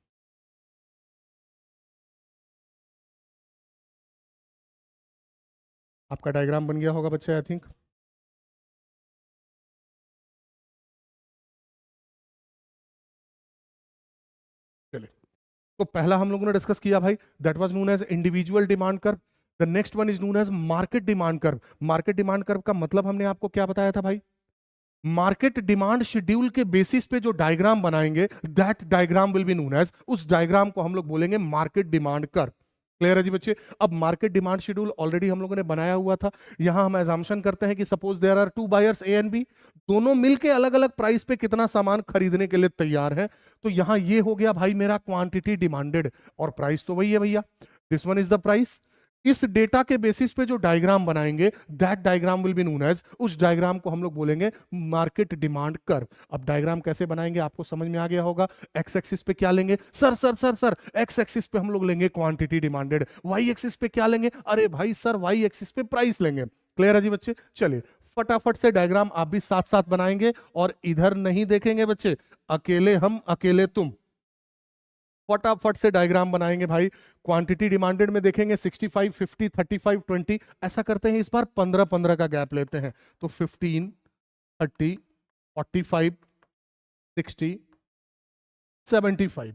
S1: आपका डायग्राम बन गया होगा बच्चे, आई थिंक। चलिए, तो पहला हम लोगों ने डिस्कस किया भाई, that was known as individual demand curve. The next one is known as market demand curve. Market demand curve का मतलब हमने आपको क्या बताया था भाई? मार्केट डिमांड शेड्यूल के बेसिस पे जो डायग्राम बनाएंगे, that diagram will be known as, उस डायग्राम को हम लोग बोलेंगे मार्केट डिमांड कर्व। क्लियर है जी बच्चे? अब मार्केट डिमांड शेड्यूल ऑलरेडी हम लोगों ने बनाया हुआ था। यहां हम एजम्पशन करते हैं कि suppose there are two buyers A and B, दोनों मिलके अलग अलग प्राइस पे कितना सामान खरीदने के लिए तैयार है। तो यहां ये हो गया भाई मेरा क्वांटिटी डिमांडेड, और प्राइस तो वही है भैया, this one is the price. इस डेटा के बेसिस पे जो डायग्राम बनाएंगे, that diagram will be known as, उस डायग्राम को हम लोग बोलेंगे मार्केट डिमांड कर्व। अब डायग्राम कैसे बनाएंगे आपको समझ में आ गया होगा। एक्स एक्सिस पे क्या लेंगे? सर एक्स एक्सिस पे हम लोग लेंगे क्वांटिटी डिमांडेड, वाई एक्सिस पे क्या लेंगे? अरे भाई सर, वाई एक्सिस पे प्राइस लेंगे। क्लियर है जी बच्चे? चलिए, फटाफट से डायग्राम आप भी साथ साथ बनाएंगे, और इधर नहीं देखेंगे बच्चे, अकेले हम अकेले तुम, फटाफट से डायग्राम बनाएंगे भाई। क्वांटिटी डिमांडेड में देखेंगे 65, 50, 35, 20, ऐसा करते हैं इस बार 15-15 का गैप लेते हैं, तो 15, 30, 45, 60, 75।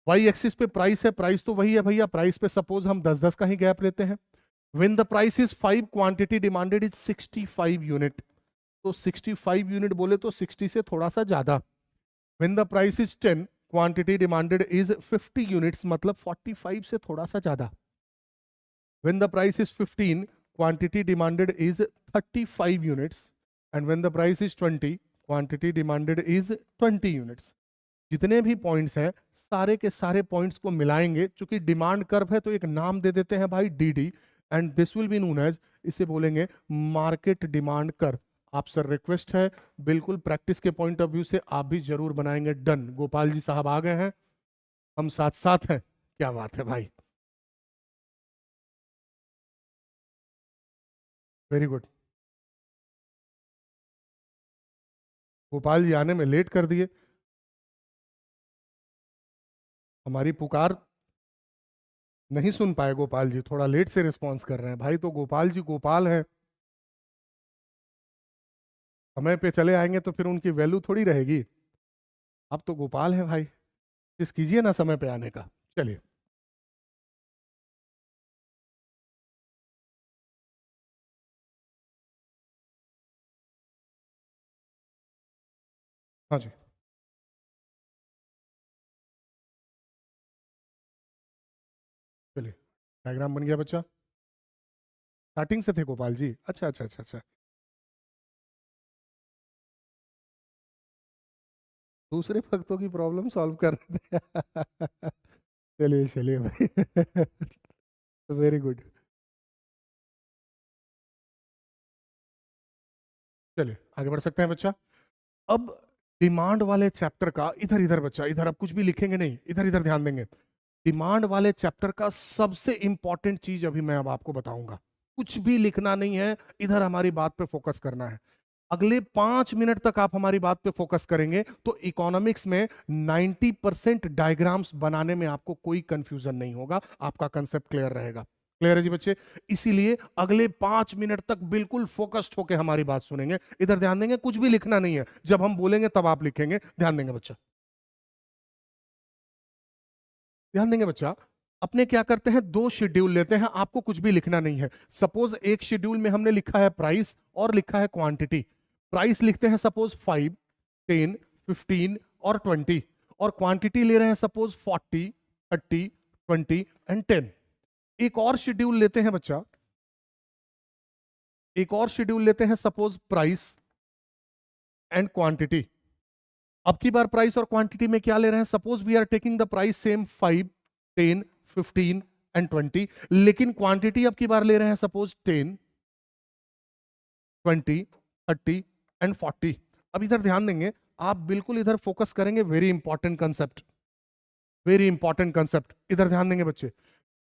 S1: वाई एक्सिस पे प्राइस है, प्राइस तो वही है भैया, प्राइस पे सपोज हम 10-10 का ही गैप लेते हैं। When the price is 5, quantity demanded is 65 unit, तो 65 यूनिट बोले तो 60 से थोड़ा सा ज्यादा। When the price is 10, quantity demanded is 50 units, मतलब 45 से थोड़ा सा ज्यादा। When the price is 15, quantity demanded is 35 units. And when the price is 20, quantity demanded is 20 units. जितने भी पॉइंट्स हैं सारे के सारे पॉइंट्स को मिलाएंगे, चूंकि डिमांड कर्व है तो एक नाम दे देते हैं भाई DD, and this will be known as, इसे बोलेंगे मार्केट डिमांड कर्व। आप सर रिक्वेस्ट है, बिल्कुल प्रैक्टिस के पॉइंट ऑफ व्यू से आप भी जरूर बनाएंगे। डन, गोपाल जी साहब आ गए हैं, हम साथ साथ हैं, क्या बात है भाई, वेरी गुड। गोपाल जी आने में लेट कर दिए, हमारी पुकार नहीं सुन पाए। गोपाल जी थोड़ा लेट से रिस्पॉन्स कर रहे हैं भाई, तो गोपाल जी गोपाल हैं, समय पे चले आएंगे तो फिर उनकी वैल्यू थोड़ी रहेगी। अब तो गोपाल है भाई, जिस कीजिए ना समय पे आने का। चलिए, हाँ जी, चलिए, डायग्राम बन गया बच्चा। स्टार्टिंग से थे गोपाल जी, अच्छा अच्छा अच्छा अच्छा। दूसरे भक्तों की प्रॉब्लम सॉल्व कर रहे थे। चलिए चलिए भाई। Very good. चलिए आगे बढ़ सकते हैं बच्चा। अब डिमांड वाले चैप्टर का, इधर इधर बच्चा, इधर आप कुछ भी लिखेंगे नहीं, इधर इधर ध्यान देंगे। डिमांड वाले चैप्टर का सबसे इंपॉर्टेंट चीज अभी मैं अब आपको बताऊंगा। कुछ भी लिखना नहीं है, इधर हमारी बात पे फोकस करना है। अगले 5 मिनट तक आप हमारी बात पे फोकस करेंगे तो इकोनॉमिक्स में 90% डायग्राम्स बनाने में आपको कोई कंफ्यूजन नहीं होगा, आपका कंसेप्ट क्लियर रहेगा। क्लियर है जी बच्चे? इसीलिए अगले 5 मिनट तक बिल्कुल फोकस्ड होकर हमारी बात सुनेंगे, इधर ध्यान देंगे, कुछ भी लिखना नहीं है, जब हम बोलेंगे तब आप लिखेंगे, ध्यान देंगे बच्चा, ध्यान देंगे बच्चा। अपने क्या करते हैं, दो शेड्यूल लेते हैं, आपको कुछ भी लिखना नहीं है। सपोज एक शेड्यूल में हमने लिखा है प्राइस और लिखा है क्वांटिटी। प्राइस लिखते हैं सपोज 5, 10, 15 और 20, और क्वांटिटी ले रहे हैं सपोज 40, 30, 20 एंड 10। एक और शेड्यूल लेते हैं बच्चा, एक और शेड्यूल लेते हैं सपोज प्राइस एंड क्वांटिटी। अब की बार प्राइस और क्वांटिटी में क्या ले रहे हैं, suppose we are taking the price same 5, 10, 15 and 20, लेकिन क्वांटिटी अब की बार ले रहे हैं सपोज 10, 20, 30 एंड 40। अब इधर ध्यान देंगे, आप बिल्कुल इधर फोकस करेंगे, very important concept, very important concept, इधर ध्यान देंगे बच्चे।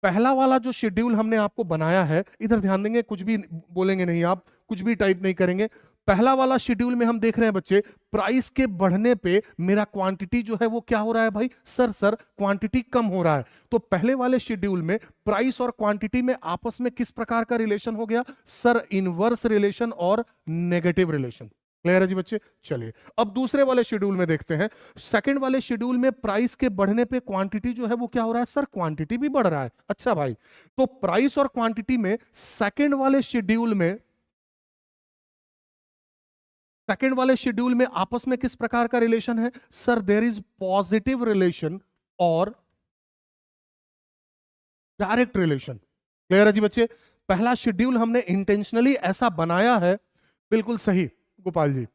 S1: पहला वाला जो शेड्यूल हमने आपको बनाया है, इधर ध्यान देंगे, कुछ भी बोलेंगे नहीं आप, कुछ भी टाइप नहीं करेंगे। पहला वाला शेड्यूल में हम देख रहे हैं बच्चे, प्राइस के बढ़ने पे मेरा क्वांटिटी जो है वो क्या हो रहा है भाई, सर क्वांटिटी कम हो रहा है। तो पहले वाले शेड्यूल में प्राइस और क्वांटिटी में आपस में किस प्रकार का रिलेशन हो गया, सर इनवर्स रिलेशन और नेगेटिव रिलेशन। क्लियर है जी बच्चे? चलिए अब दूसरे वाले शेड्यूल में देखते हैं। सेकंड वाले शेड्यूल में प्राइस के बढ़ने पे क्वांटिटी जो है वो क्या हो रहा है, सर क्वांटिटी भी बढ़ रहा है। अच्छा भाई, तो प्राइस और क्वांटिटी में सेकंड वाले शेड्यूल में, सेकंड वाले शेड्यूल में आपस में किस प्रकार का रिलेशन है, sir there is positive relation और डायरेक्ट रिलेशन। क्लियर है जी बच्चे? पहला शेड्यूल हमने इंटेंशनली ऐसा बनाया है, बिल्कुल सही गोपाल जी।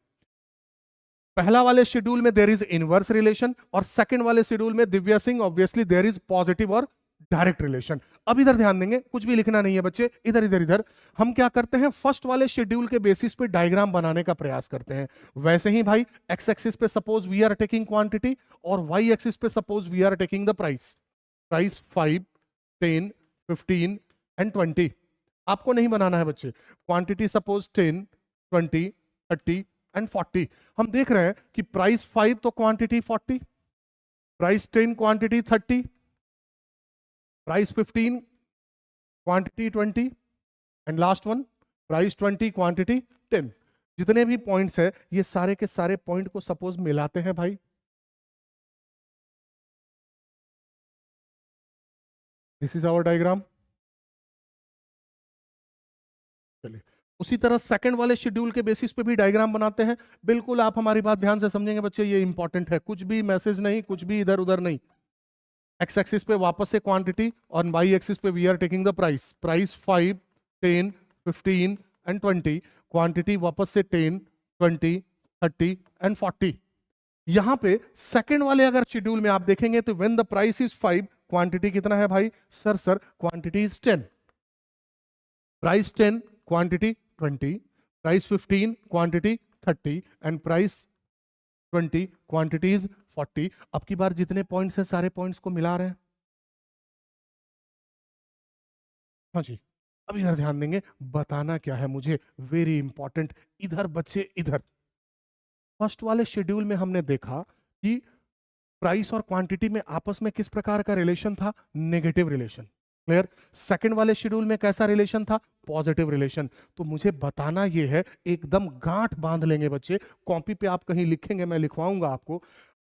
S1: पहला वाले शेड्यूल में देयर इज इनवर्स रिलेशन, और सेकंड वाले शेड्यूल में Divya Singh obviously there is positive और डायरेक्ट रिलेशन। अब इधर ध्यान देंगे, कुछ भी लिखना नहीं है बच्चे, इधर इधर इधर हम क्या करते हैं, फर्स्ट वाले शेड्यूल के बेसिस पे डायग्राम बनाने का प्रयास करते हैं। वैसे ही भाई एक्स एक्सिस पे suppose we are taking quantity, और वाई एक्सिस पे suppose we are taking the price. Price 5, 10, 15 and 20। आपको नहीं बनाना है बच्चे, क्वांटिटी सपोज 10, 20, 30 एंड 40। हम देख रहे हैं कि प्राइस 5 तो quantity 40, price 10 quantity 30, price 15 quantity 20 and last one price 20 quantity 10। जितने भी पॉइंट्स है, ये सारे के सारे पॉइंट को सपोज मिलाते हैं भाई, दिस इज आवर डायग्राम। चलिए उसी तरह सेकंड वाले शेड्यूल के बेसिस पे भी डायग्राम बनाते हैं। बिल्कुल आप हमारी बात ध्यान से समझेंगे बच्चे, ये इंपॉर्टेंट है, कुछ भी मैसेज नहीं, कुछ भी इधर उधर नहीं। एक्स एक्सिस पे वापस से क्वांटिटी, और वाई एक्सिस पे we are taking the price. Price 5, 10, 15 and 20, quantity वापस से 10, 20, 30 एंड 40। यहां पे सेकंड वाले अगर शेड्यूल में आप देखेंगे तो when the price is 5, quantity कितना है भाई, sir quantity is 10। Price 10, quantity 20, price 15, quantity 30 and price 20, quantity is 40। अब की बार जितने पॉइंट्स हैं सारे पॉइंट्स को मिला रहे हैं। हाँ जी, अब इधर ध्यान देंगे, बताना क्या है मुझे, वेरी इंपॉर्टेंट। इधर बच्चे इधर फर्स्ट वाले शेड्यूल में हमने देखा कि प्राइस और क्वांटिटी में आपस में किस प्रकार का रिलेशन था, नेगेटिव रिलेशन। क्लियर? सेकंड वाले शेड्यूल में कैसा रिलेशन था, पॉजिटिव रिलेशन। तो मुझे बताना यह है, एकदम गांठ बांध लेंगे बच्चे, कॉपी पे आप कहीं लिखेंगे, मैं लिखवाऊंगा आपको।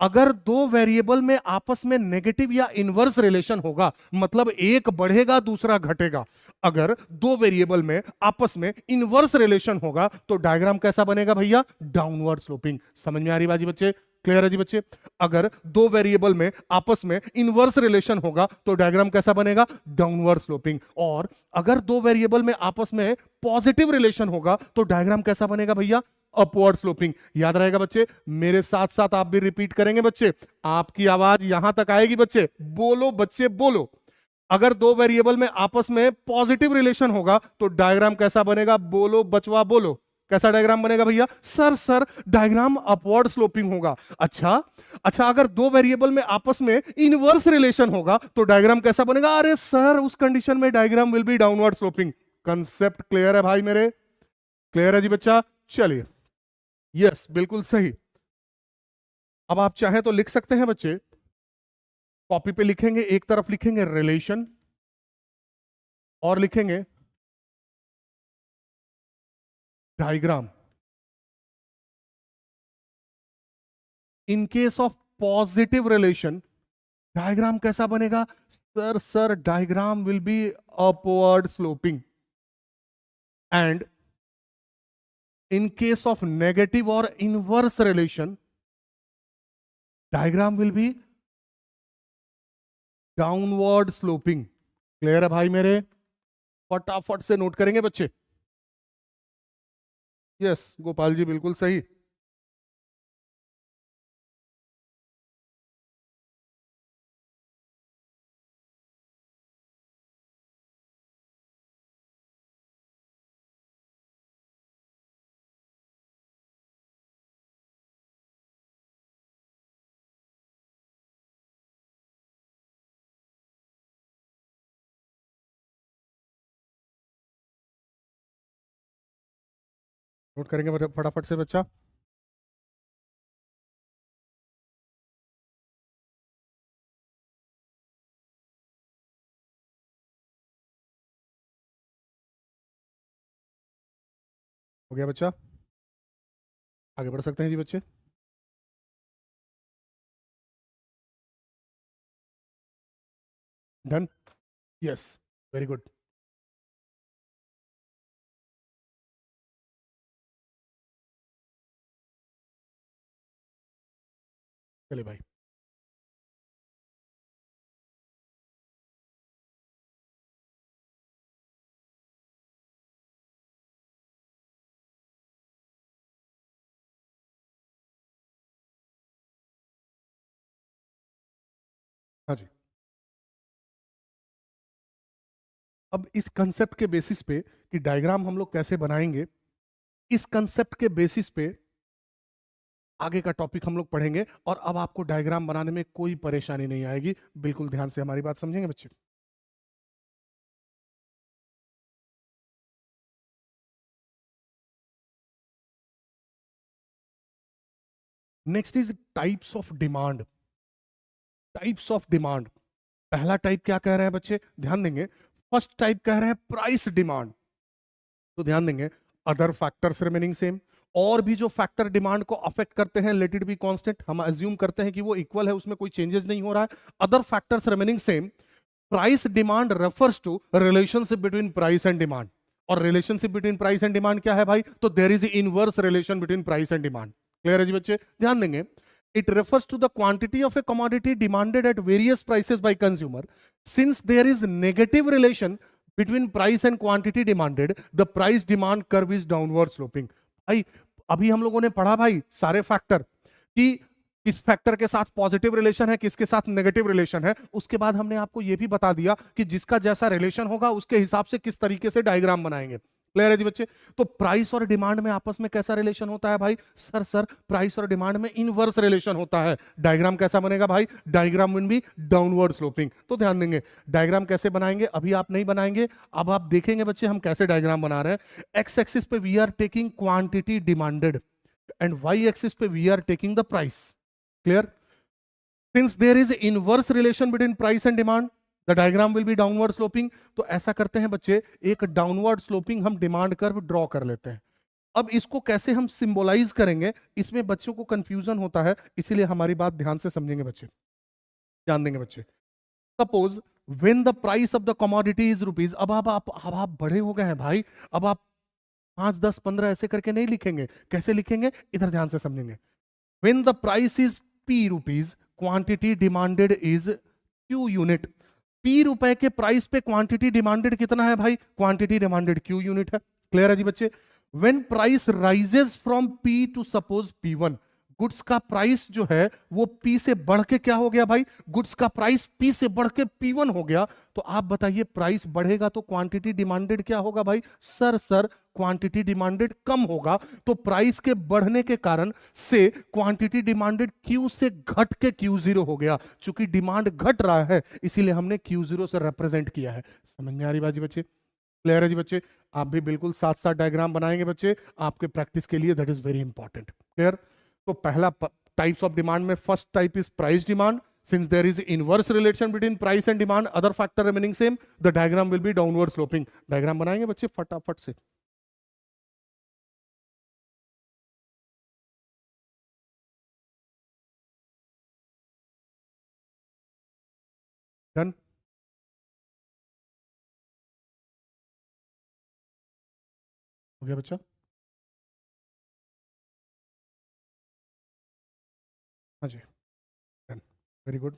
S1: अगर दो वेरिएबल में आपस में नेगेटिव या इनवर्स रिलेशन होगा, मतलब एक बढ़ेगा दूसरा घटेगा। अगर दो वेरिएबल में आपस में इनवर्स रिलेशन होगा तो डायग्राम कैसा बनेगा भैया, डाउनवर्ड स्लोपिंग। समझ में आ रही बाजी बच्चे? क्लियर है जी बच्चे? अगर दो वेरिएबल में आपस में इनवर्स रिलेशन होगा तो डायग्राम कैसा बनेगा? Downward sloping. और अगर दो वेरिएबल में आपस में पॉजिटिव रिलेशन होगा तो डायग्राम कैसा बनेगा भैया? Upward sloping. याद रहेगा बच्चे? मेरे साथ साथ आप भी रिपीट करेंगे बच्चे, आपकी आवाज यहां तक आएगी बच्चे, बोलो बच्चे बोलो। अगर दो वेरिएबल में आपस में पॉजिटिव रिलेशन होगा तो डायग्राम कैसा बनेगा? बोलो बचवा बोलो, कैसा डायग्राम बनेगा भैया? सर डायग्राम अपवर्ड स्लोपिंग होगा। अच्छा अच्छा, अगर दो वेरिएबल में आपस में इनवर्स रिलेशन होगा तो डायग्राम कैसा बनेगा? अरे सर, उस कंडीशन में diagram will be downward sloping. Concept clear है भाई मेरे? क्लियर है जी बच्चा? चलिए, यस बिल्कुल सही। अब आप चाहें तो लिख सकते हैं बच्चे, कॉपी पे लिखेंगे, एक तरफ लिखेंगे रिलेशन और लिखेंगे diagram. In case of positive relation diagram कैसा बनेगा? Sir diagram will be upward sloping. And in case of negative और inverse relation diagram will be downward sloping. Clear है भाई मेरे? फटाफट से नोट करेंगे बच्चे। यस गोपाल जी बिल्कुल सही। नोट करेंगे फटाफट से बच्चा। हो गया बच्चा? आगे बढ़ सकते हैं जी बच्चे। डन? Yes, very good. चलिए भाई, हाँ जी। अब इस कंसेप्ट के बेसिस पे कि डायग्राम हम लोग कैसे बनाएंगे, इस कंसेप्ट के बेसिस पे आगे का टॉपिक हम लोग पढ़ेंगे। और अब आपको डायग्राम बनाने में कोई परेशानी नहीं आएगी। बिल्कुल ध्यान से हमारी बात समझेंगे बच्चे। Next is types of demand. Types of demand, पहला टाइप क्या कह रहे हैं बच्चे? ध्यान देंगे। फर्स्ट टाइप कह रहे हैं प्राइस डिमांड। तो ध्यान देंगे, अदर फैक्टर्स रिमेनिंग सेम। और भी जो फैक्टर डिमांड को अफेक्ट करते हैं, लेट इट बी कांस्टेंट, हम अज्यूम करते हैं कि वो इक्वल है, उसमें कोई चेंजेस नहीं हो रहा है। Other factors remaining same. Price demand refers to relationship between price and demand. और relationship between price and demand क्या है भाई? तो there is inverse relation between price and demand. Clear है जी बच्चे? ध्यान देंगे, it refers to the quantity of a commodity demanded at various prices by consumer. Since there is negative relation between price and quantity demanded, the price demand curve is downward sloping. भाई अभी हम लोगों ने पढ़ा भाई सारे factor कि किस फैक्टर के साथ पॉजिटिव रिलेशन है, किसके साथ नेगेटिव रिलेशन है। उसके बाद हमने आपको यह भी बता दिया कि जिसका जैसा रिलेशन होगा उसके हिसाब से किस तरीके से डायग्राम बनाएंगे। क्लियर है जी बच्चे? तो प्राइस और डिमांड में आपस में कैसा रिलेशन होता है भाई? सर प्राइस और डिमांड में इनवर्स रिलेशन होता है। डायग्राम कैसा बनेगा भाई? Diagram will be downward sloping. तो ध्यान देंगे, डायग्राम कैसे बनाएंगे अभी आप नहीं बनाएंगे, अब आप देखेंगे बच्चे हम कैसे डायग्राम बना रहे हैं। एक्स एक्सिस पे we are taking quantity demanded and Y axis पे we are taking the price. Clear? Since there is inverse relation between price and demand, the diagram will be downward sloping. तो ऐसा करते हैं बच्चे, एक downward sloping हम demand curve draw कर लेते हैं। अब इसको कैसे हम सिंबलाइज करेंगे, इसमें बच्चों को कंफ्यूजन होता है, इसीलिए हमारी बात ध्यान से समझेंगे बच्चे, ध्यान देंगे बच्चे। Suppose when the price of the commodity is rupees. अब आप बड़े हो गए हैं भाई, अब आप 5 10 15 ऐसे करके नहीं लिखेंगे। कैसे लिखेंगे? इधर ध्यान से समझेंगे। When the price is P rupees, quantity demanded is Q unit. P रुपए के प्राइस पे क्वांटिटी डिमांडेड कितना है भाई? क्वांटिटी डिमांडेड Q यूनिट है। क्लियर है जी बच्चे? When price rises from P to suppose P1, goods का प्राइस जो है वो P से बढ़ के क्या हो गया भाई? गुड्स का प्राइस P से बढ़ के P1 हो गया। तो आप बताइए, प्राइस बढ़ेगा तो क्वांटिटी डिमांडेड क्या होगा भाई? सर क्वांटिटी डिमांडेड कम होगा। तो प्राइस के बढ़ने के कारण से क्वांटिटी डिमांडेड Q से घट के Q0 हो गया। चूंकि डिमांड घट रहा है इसीलिए हमने Q0 से रिप्रेजेंट किया है। समझ में आ रही बाजी बच्चे? क्लियर है जी बच्चे? आप भी बिल्कुल साथ साथ डायग्राम बनाएंगे बच्चे, आपके प्रैक्टिस के लिए, that is very important. Clear? तो पहला टाइप्स ऑफ डिमांड में first type is price demand. Since there is inverse relation between price and demand, other factor remaining same, the diagram will be downward sloping. Diagram बनाएंगे बच्चे फटाफट से। Done? हो गया बच्चा? हाँ जी, डन, वेरी गुड,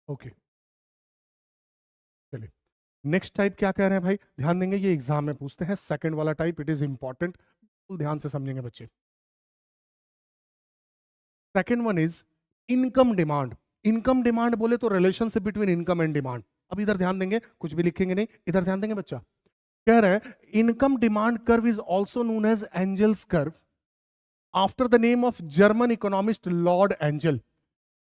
S1: ओके। चलिए नेक्स्ट टाइप क्या कह रहे हैं भाई, ध्यान देंगे, ये एग्जाम में पूछते हैं। सेकंड वाला टाइप, इट इज इंपॉर्टेंट, ध्यान से समझेंगे बच्चे। Second one is income demand. Income demand बोले तो relationship between income and demand. अब इधर ध्यान देंगे, कुछ भी लिखेंगे नहीं, इधर ध्यान देंगे बच्चा। कह रहे हैं income demand curve is also known as Engel's curve after the name of German economist Lord Engel.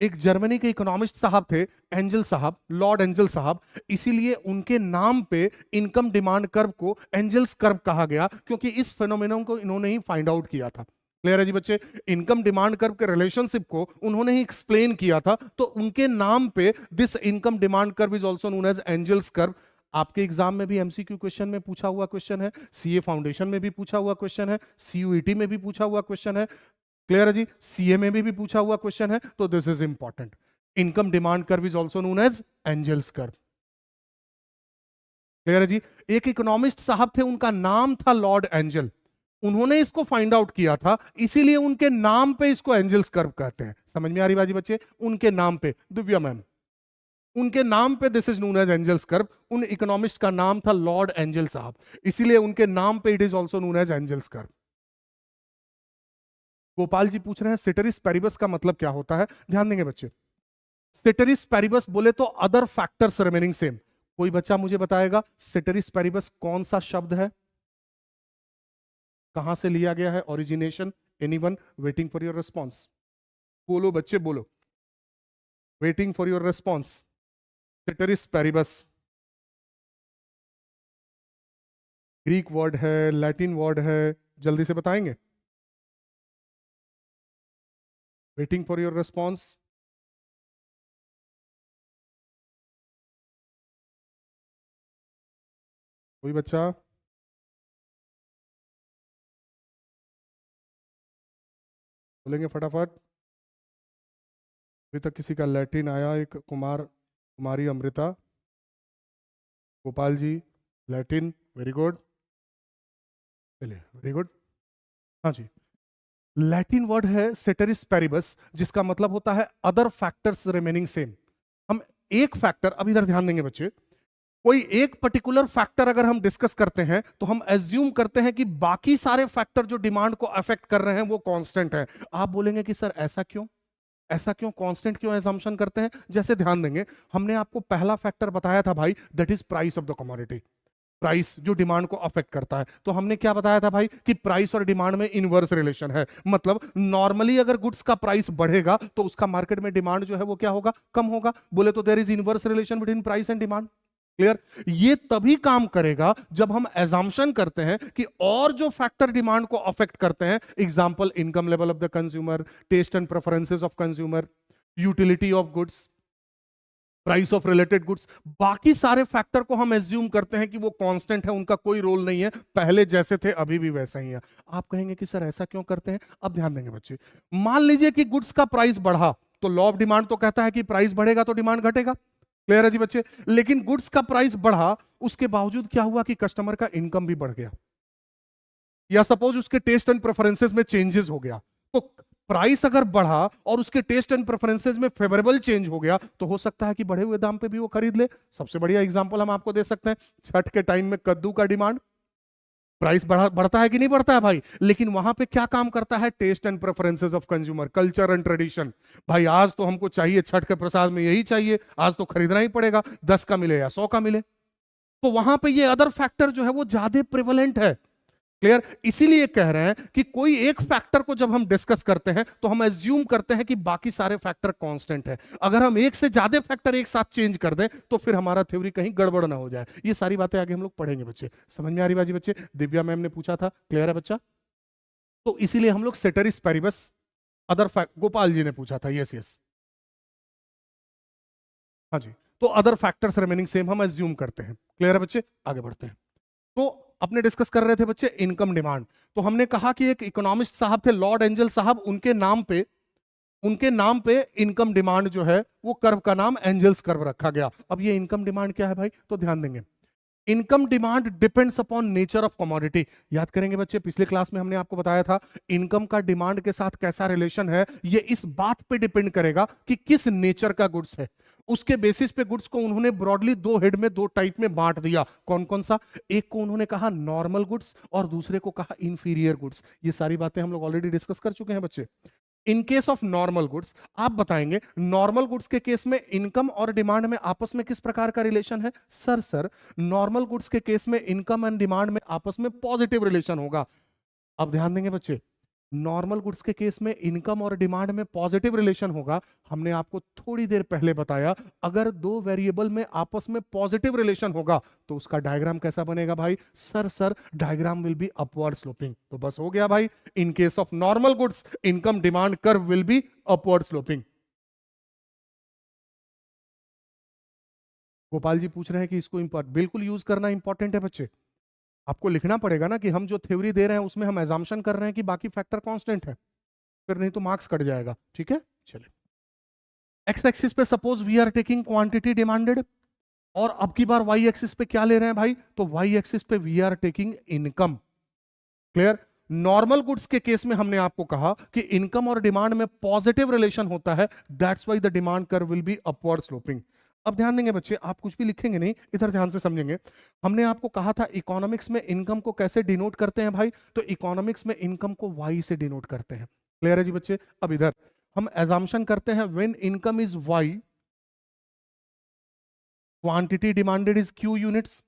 S1: एक जर्मनी के इकोनॉमिस्ट साहब थे, एंजल साहब, लॉर्ड एंजल साहब, इसीलिए उनके नाम पे इनकम डिमांड कर्व को एंजल्स कर्व कहा गया, क्योंकि इस फेनोमेनन को इन्होंने ही फाइंड आउट किया था। क्लियर है जी बच्चे? इनकम डिमांड कर्व के रिलेशनशिप को उन्होंने ही एक्सप्लेन किया था, तो उनके नाम पे this income demand curve is also known as Engel's curve. आपके एग्जाम में भी एमसीक्यू क्वेश्चन में पूछा हुआ क्वेश्चन है, सीए फाउंडेशन में भी पूछा हुआ क्वेश्चन है, सीयूईटी में भी पूछा हुआ क्वेश्चन है। क्लियर है जी? सीए में भी पूछा हुआ क्वेश्चन है, तो this is important. Income demand curve is also known as Engel's curve. Clear है जी? एक इकोनॉमिस्ट साहब थे, उनका नाम था लॉर्ड एंजल, उन्होंने इसको फाइंड आउट किया था, इसीलिए उनके नाम पे इसको एंजल्स कर्व कहते हैं। समझ में आ रही बाजी बच्चे? उनके नाम पे, दिव्या मैम, उनके नाम पे this is known as Engel's curve. उन इकोनॉमिस्ट का नाम था लॉर्ड एंजल साहब, इसीलिए उनके नाम पे it is also known as Engel's curve. Gopal ji पूछ रहे हैं सेटेरिस पैरिबस का मतलब क्या होता है? ध्यान देंगे बच्चे। सेटेरिस पैरिबस बोले तो अदर फैक्टर्स रिमेनिंग सेम। कोई बच्चा मुझे बताएगा सेटेरिस पैरिबस कौन सा शब्द है, कहां से लिया गया है, origination? Anyone? Waiting for your response. बोलो बच्चे बोलो, waiting for your response. Ceteris paribus Greek word है, लैटिन वर्ड है, जल्दी से बताएंगे। Waiting for your response. कोई बच्चा? बोलेंगे फटाफट। अभी तक किसी का लैटिन आया? एक कुमारी Amrita, Gopal ji, Latin, very good, चलिए वेरी गुड। हाँ जी, लैटिन वर्ड है सेटेरिस पैरिबस, जिसका मतलब होता है अदर फैक्टर्स रिमेनिंग सेम। हम एक फैक्टर, अब इधर ध्यान देंगे बच्चे, कोई एक पर्टिकुलर फैक्टर अगर हम डिस्कस करते हैं तो हम एज्यूम करते हैं कि बाकी सारे फैक्टर जो डिमांड को अफेक्ट कर रहे हैं वो कांस्टेंट है। आप बोलेंगे कि सर ऐसा क्यों, ऐसा क्यों, कांस्टेंट क्यों एजम्पशन करते हैं? जैसे ध्यान देंगे, हमने आपको पहला फैक्टर बताया था भाई, that is price of the commodity. Price जो डिमांड को अफेक्ट करता है, तो हमने क्या बताया था भाई कि प्राइस और डिमांड में इनवर्स रिलेशन है। मतलब नॉर्मली अगर गुड्स का प्राइस बढ़ेगा तो उसका मार्केट में डिमांड जो है वो क्या होगा, कम होगा। बोले तो there is inverse relation between price and demand. Clear? ये तभी काम करेगा जब हम एजम्पशन करते हैं कि और जो फैक्टर डिमांड को अफेक्ट करते हैं, example income level of the consumer, taste and preferences of consumer, utility of goods, price of related goods, बाकी सारे फैक्टर को हम एज्यूम करते हैं कि वो कांस्टेंट है, उनका कोई रोल नहीं है, पहले जैसे थे अभी भी वैसा ही है। आप कहेंगे कि सर ऐसा क्यों करते हैं? अब ध्यान देंगे बच्चे, मान लीजिए कि गुड्स का प्राइस बढ़ा, तो लॉ ऑफ डिमांड तो कहता है कि प्राइस बढ़ेगा तो डिमांड घटेगा। क्लियर है जी बच्चे? लेकिन गुड्स का प्राइस बढ़ा, उसके बावजूद क्या हुआ कि कस्टमर का इनकम भी बढ़ गया, या सपोज उसके टेस्ट एंड प्रेफरेंसेस में चेंजेस हो गया, तो प्राइस अगर बढ़ा और उसके टेस्ट एंड प्रेफरेंसेस में फेवरेबल चेंज हो गया तो हो सकता है कि बढ़े हुए दाम पे भी वो खरीद ले। सबसे बढ़िया एग्जांपल हम आपको दे सकते हैं, छठ के टाइम में कद्दू का डिमांड, प्राइस बढ़ता है कि नहीं बढ़ता है भाई, लेकिन वहां पे क्या काम करता है, taste and preferences of consumer, culture and tradition. भाई आज तो हमको चाहिए, छठ के प्रसाद में यही चाहिए, आज तो खरीदना ही पड़ेगा, 10 का मिले या 100 का मिले। तो वहां पे ये अदर फैक्टर जो है वो ज्यादा प्रिवलेंट है। क्लियर? इसीलिए कह रहे हैं कि कोई एक फैक्टर को जब हम डिस्कस करते हैं तो हम एज्यूम करते हैं कि बाकी सारे फैक्टर कांस्टेंट है। अगर हम एक से ज्यादा फैक्टर एक साथ चेंज कर दें तो फिर हमारा थ्योरी कहीं गड़बड़ ना हो जाए। ये सारी बातें आगे हम लोग पढ़ेंगे बच्चे, समझ में आ रही बाजी बच्चे? दिव्या मैम ने पूछा था, क्लियर है बच्चा? तो इसीलिए हम लोग सेटरिस paribus other fact, Gopal ji ने पूछा था, यस यस, हाँ जी। तो अदर फैक्टर्स रिमेनिंग सेम हम एज्यूम करते हैं। क्लियर है बच्चे? आगे बढ़ते हैं। तो अपने डिस्कस कर रहे थे बच्चे इनकम डिमांड। तो हमने कहा कि एक इकोनॉमिस्ट साहब थे, लॉर्ड एंजल साहब, उनके नाम पे इनकम डिमांड जो है वो कर्व का नाम एंजल्स कर्व रखा गया। अब ये इनकम डिमांड क्या है भाई, तो ध्यान देंगे। Income demand depends upon nature of commodity. याद करेंगे बच्चे, पिछले क्लास में हमने आपको बताया था इनकम का डिमांड के साथ कैसा रिलेशन है, ये इस बात पे डिपेंड करेगा कि किस नेचर का गुड्स है। उसके बेसिस पे गुड्स को उन्होंने ब्रॉडली दो हेड में, दो टाइप में बांट दिया। कौन कौन सा? एक को उन्होंने कहा नॉर्मल गुड्स और दूसरे को कहा इंफीरियर गुड्स। ये सारी बातें हम लोग ऑलरेडी डिस्कस कर चुके हैं बच्चे। In case of normal goods, आप बताएंगे नॉर्मल गुड्स के केस में इनकम और डिमांड में आपस में किस प्रकार का रिलेशन है? सर नॉर्मल गुड्स के केस में इनकम एंड डिमांड में आपस में पॉजिटिव रिलेशन होगा। अब ध्यान देंगे बच्चे, नॉर्मल गुड्स के केस में इनकम और डिमांड में पॉजिटिव रिलेशन होगा। हमने आपको थोड़ी देर पहले बताया अगर दो वेरिएबल में आपस में पॉजिटिव रिलेशन होगा तो उसका डायग्राम कैसा बनेगा भाई? Sir diagram will be upward sloping. तो बस हो गया भाई, in case of normal goods income demand curve will be upward sloping. Gopal ji पूछ रहे हैं कि इसको बिल्कुल यूज करना इंपॉर्टेंट है बच्चे। आपको लिखना पड़ेगा ना कि हम जो थ्योरी दे रहे हैं उसमें हम एजम्पशन कर रहे हैं कि बाकी फैक्टर कांस्टेंट है, फिर नहीं तो मार्क्स कट जाएगा। ठीक है, चलिए। एक्स एक्सिस पे suppose we are taking quantity demanded, और अब की बार वाई एक्सिस पे क्या ले रहे हैं भाई? तो वाई एक्सिस पे we are taking income. Clear? Normal goods के केस में हमने आपको कहा कि इनकम और डिमांड में पॉजिटिव रिलेशन होता है, that's why the demand curve will be upward sloping. अब ध्यान देंगे बच्चे, आप कुछ भी लिखेंगे नहीं, इधर ध्यान से समझेंगे। हमने आपको कहा था इकोनॉमिक्स में इनकम को कैसे डिनोट करते हैं भाई? तो इकोनॉमिक्स में इनकम को वाई से डिनोट करते हैं। क्लियर है जी बच्चे? अब इधर हम एजम्पशन करते हैं when income is Y, quantity demanded is Q units.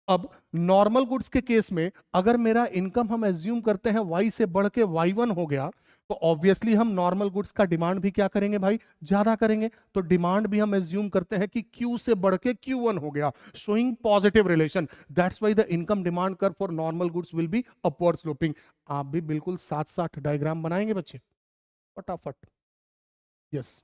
S1: अब नॉर्मल गुड्स के केस में अगर मेरा इनकम हम एज्यूम करते हैं वाई से बढ़ के वाई वन हो गया तो ऑब्वियसली हम नॉर्मल गुड्स का डिमांड भी क्या करेंगे भाई? ज्यादा करेंगे। तो डिमांड भी हम एज्यूम करते हैं कि क्यू से बढ़ के क्यू वन हो गया, showing positive relation. That's why the income demand curve for normal goods will be upward sloping. आप भी बिल्कुल साथ साथ डायग्राम बनाएंगे बच्चे, फटाफट। यस,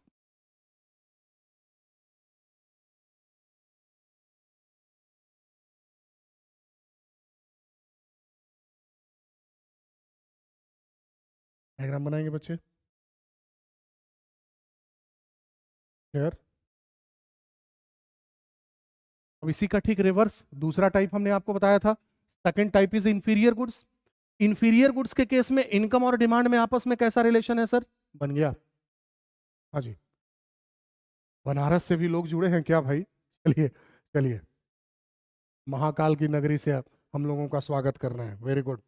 S1: डायग्राम बनाएंगे बच्चे। क्लियर? अब इसी का ठीक रिवर्स दूसरा टाइप हमने आपको बताया था, second type is inferior goods. Inferior goods के केस में इनकम और डिमांड में आपस में कैसा रिलेशन है सर? बन गया। हाँ जी, बनारस से भी लोग जुड़े हैं क्या भाई? चलिए चलिए, महाकाल की नगरी से आप हम लोगों का स्वागत कर रहे हैं, वेरी गुड।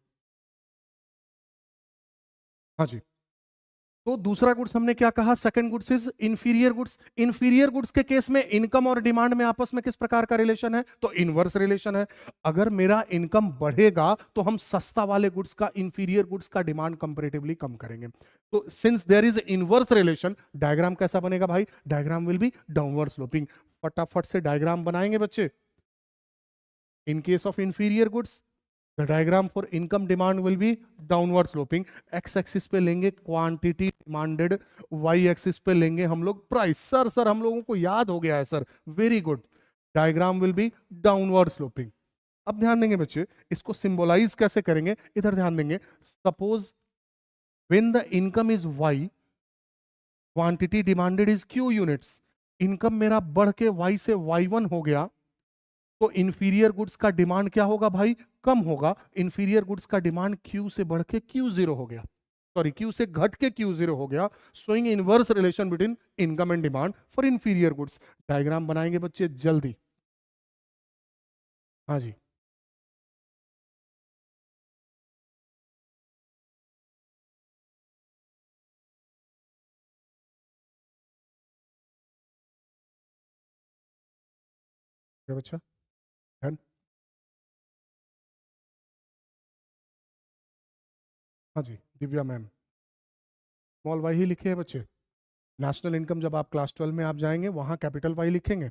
S1: हाँ जी, तो दूसरा गुड्स हमने क्या कहा? Second goods is inferior goods. Inferior goods के केस में इनकम और डिमांड में आपस में किस प्रकार का रिलेशन है? तो इनवर्स रिलेशन है। अगर मेरा इनकम बढ़ेगा तो हम सस्ता वाले गुड्स का, इंफीरियर गुड्स का डिमांड कंपैरेटिवली कम करेंगे। तो since there is inverse relation, diagram कैसा बनेगा भाई? Diagram will be downward sloping. फटाफट से डायग्राम बनाएंगे बच्चे। In case of inferior goods the diagram for income demand will be downward sloping. X axis पे लेंगे क्वांटिटी डिमांडेड, वाई एक्सिस पे लेंगे हम लोग प्राइस। सर हम लोगों को याद हो गया है sir, very good. Diagram will be downward sloping. अब ध्यान देंगे बच्चे, इसको सिंबलाइज कैसे करेंगे? इधर ध्यान देंगे। Suppose when the income is Y, quantity demanded is Q units. Income मेरा बढ़ के वाई से वाई वन हो गया तो इंफीरियर गुड्स का डिमांड क्या होगा भाई? कम होगा। इंफीरियर गुड्स का डिमांड क्यू से बढ़ के क्यू जीरो हो गया। सॉरी क्यू से घट के Q0 हो गया, showing inverse relation between income and demand for inferior goods. Diagram बनाएंगे बच्चे जल्दी। हाँ जी, क्या बच्चा, डन। हाँ जी दिव्या मैम, स्मॉल वाई ही लिखे हैं बच्चे। नेशनल इनकम जब आप क्लास 12 में आप जाएंगे वहां कैपिटल वाई लिखेंगे।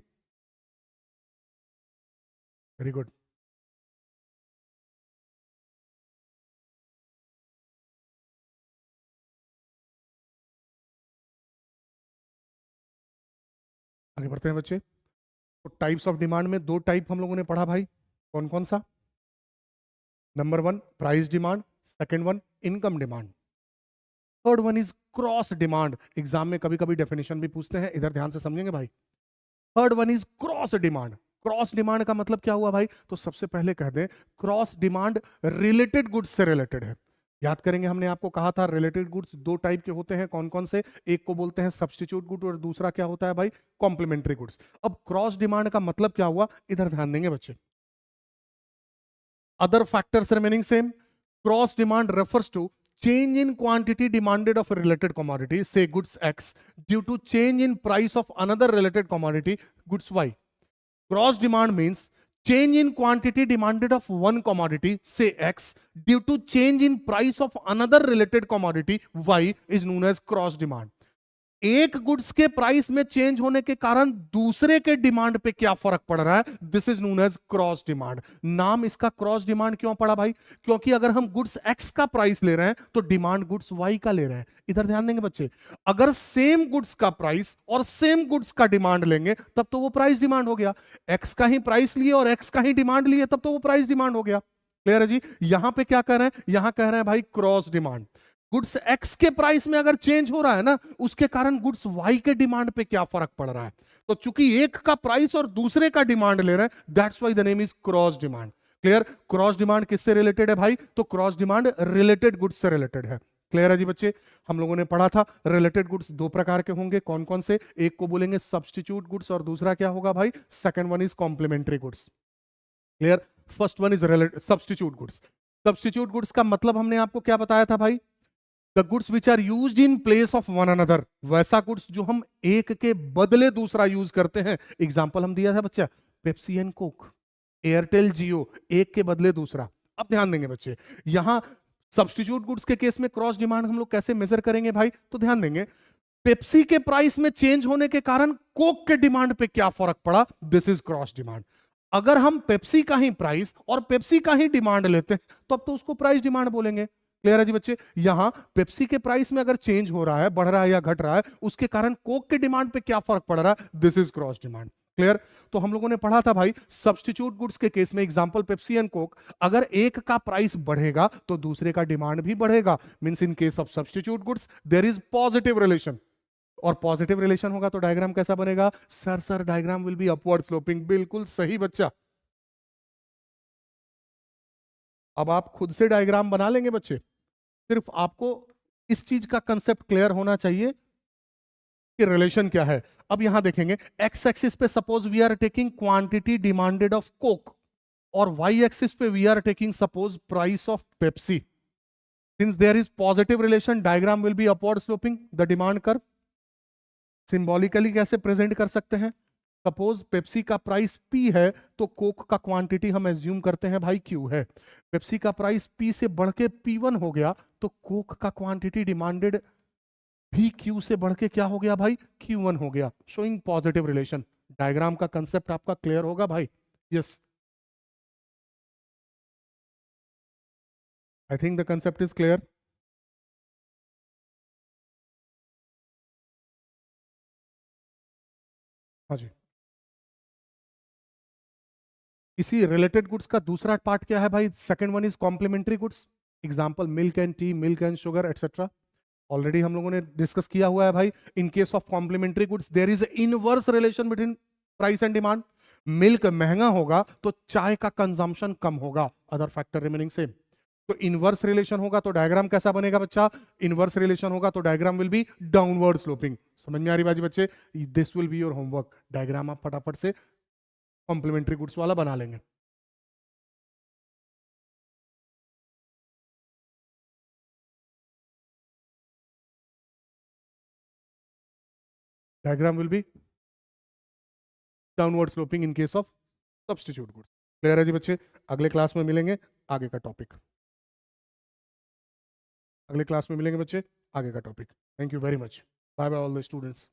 S1: Very good. आगे बढ़ते हैं बच्चे। तो टाइप्स ऑफ डिमांड में दो टाइप हम लोगों ने पढ़ा भाई, कौन कौन सा? Number one price demand, second one income demand, third one is cross demand. Exam में कभी कभी डेफिनेशन भी पूछते हैं, इधर ध्यान से समझेंगे भाई। Third one is cross demand. Cross demand का मतलब क्या हुआ भाई? तो सबसे पहले कह दें, क्रॉस डिमांड रिलेटेड गुड्स से रिलेटेड है। याद करेंगे, हमने आपको कहा था रिलेटेड गुड्स दो टाइप के होते हैं, कौन कौन से? एक को बोलते हैं सब्स्टिट्यूट गुड और दूसरा क्या होता है भाई? Complementary goods. अब क्रॉस डिमांड का मतलब क्या हुआ, इधर ध्यान देंगे बच्चे। Other factors remaining same. Cross demand refers to change in quantity demanded of a related commodity, say goods X, due to change in price of another related commodity, goods Y. Cross demand means change in quantity demanded of one commodity, say X, due to change in price of another related commodity, Y, is known as cross demand. एक goods के price में change होने के कारण दूसरे के demand पे क्या फर्क पड़ रहा है, this is known as cross demand. नाम इसका क्रॉस डिमांड क्यों पड़ा भाई? क्योंकि अगर हम गुड्स एक्स का प्राइस ले रहे हैं तो डिमांड गुड्स वाई का ले रहे हैं। इधर ध्यान देंगे बच्चे, अगर सेम गुड्स का प्राइस और सेम गुड्स का डिमांड लेंगे तब तो वो प्राइस डिमांड हो गया। एक्स का ही प्राइस लिए और एक्स का ही डिमांड लिए तब तो वो प्राइस डिमांड हो गया। क्लियर है जी? यहां पे क्या कह रहे हैं? यहां कह रहे हैं भाई क्रॉस डिमांड। गुड्स एक्स के प्राइस में अगर चेंज हो रहा है ना, उसके कारण गुड्स वाई के डिमांड पे क्या फर्क पड़ रहा है। तो चूंकि एक का प्राइस और दूसरे का डिमांड ले रहे हैं, that's why the name is cross demand. Clear? Cross demand किससे रिलेटेड है भाई? तो क्रॉस डिमांड रिलेटेड गुड्स से रिलेटेड है। क्लियर है जी बच्चे? हम लोगों ने पढ़ा था रिलेटेड गुड्स दो प्रकार के होंगे, कौन कौन से? एक को बोलेंगे सब्स्टिट्यूट गुड्स और दूसरा क्या होगा भाई? Second one is complementary goods. Clear? First one is substitute goods. Substitute goods का मतलब हमने आपको क्या बताया था भाई? The goods which are used in place of one another. वैसा गुड्स जो हम एक के बदले दूसरा यूज करते हैं। एग्जांपल हम दिया था बच्चा, पेप्सी एंड कोक, एयरटेल जियो, एक के बदले दूसरा। अब ध्यान देंगे बच्चे, यहां सब्स्टिट्यूट गुड्स के केस में क्रॉस डिमांड हम लोग कैसे मेजर करेंगे भाई? तो ध्यान देंगे, पेप्सी के प्राइस में चेंज होने के कारण कोक के डिमांड पे क्या फर्क पड़ा, दिस इज क्रॉस डिमांड। अगर हम पेप्सी का ही प्राइस और पेप्सी का ही डिमांड लेते हैं तो अब तो उसको प्राइस डिमांड बोलेंगे। क्लियर है जी बच्चे? यहां पेप्सी के प्राइस में अगर चेंज हो रहा है, बढ़ रहा है या घट रहा है, उसके कारण कोक के डिमांड पे क्या फर्क पड़ रहा है, this is cross demand. Clear? तो हम लोगों ने पढ़ा था भाई, सब्स्टिट्यूट गुड्स के केस में एग्जांपल पेप्सी एंड कोक, अगर एक का प्राइस बढ़ेगा तो दूसरे का डिमांड भी बढ़ेगा। Means in case of substitute goods there is positive relation, और पॉजिटिव रिलेशन होगा तो डायग्राम कैसा बनेगा? Sir diagram will be upward sloping. बिल्कुल सही बच्चा। अब आप खुद से डायग्राम बना लेंगे बच्चे, सिर्फ आपको इस चीज का कंसेप्ट क्लियर होना चाहिए कि रिलेशन क्या है। अब यहां देखेंगे, एक्स एक्सिस पे suppose we are taking quantity demanded of Coke, और वाई एक्सिस पे we are taking suppose price of Pepsi. Since there is positive relation, diagram will be upward sloping the demand curve. Symbolically कैसे present कर सकते हैं? Suppose Pepsi का price P है तो Coke का क्वांटिटी हम एज्यूम करते हैं भाई Q है। पेप्सी का प्राइस P से बढ़ के P1 हो गया तो कोक का क्वांटिटी डिमांडेड भी Q से बढ़ के क्या हो गया भाई? Q1 हो गया, शोइंग पॉजिटिव रिलेशन। डायग्राम का कंसेप्ट आपका क्लियर होगा भाई? Yes, I think the concept is clear. हाँ जी, इसी रिलेटेड गुड्स का दूसरा पार्ट क्या है भाई? Second one is complementary goods. Example milk and tea, milk and sugar etcetera. Already हम लोगों ने डिस्कस किया हुआ है भाई, in case of complementary goods there is inverse relation between price and demand. Milk महंगा होगा तो चाय का कंजम्पशन कम होगा, अदर फैक्टर रिमेनिंग सेम। तो इनवर्स रिलेशन होगा तो डायग्राम कैसा बनेगा बच्चा? इनवर्स रिलेशन होगा तो diagram will be downward sloping. समझ में आ रही बाजी बच्चे? This will be your homework. Diagram आप फटाफट से कॉम्प्लीमेंट्री गुड्स वाला बना लेंगे। Diagram will be downward sloping in case of substitute goods. Clear है जी बच्चे? अगले क्लास में मिलेंगे, आगे का टॉपिक अगले क्लास में मिलेंगे बच्चे, आगे का topic. Thank you very much. Bye bye all the students.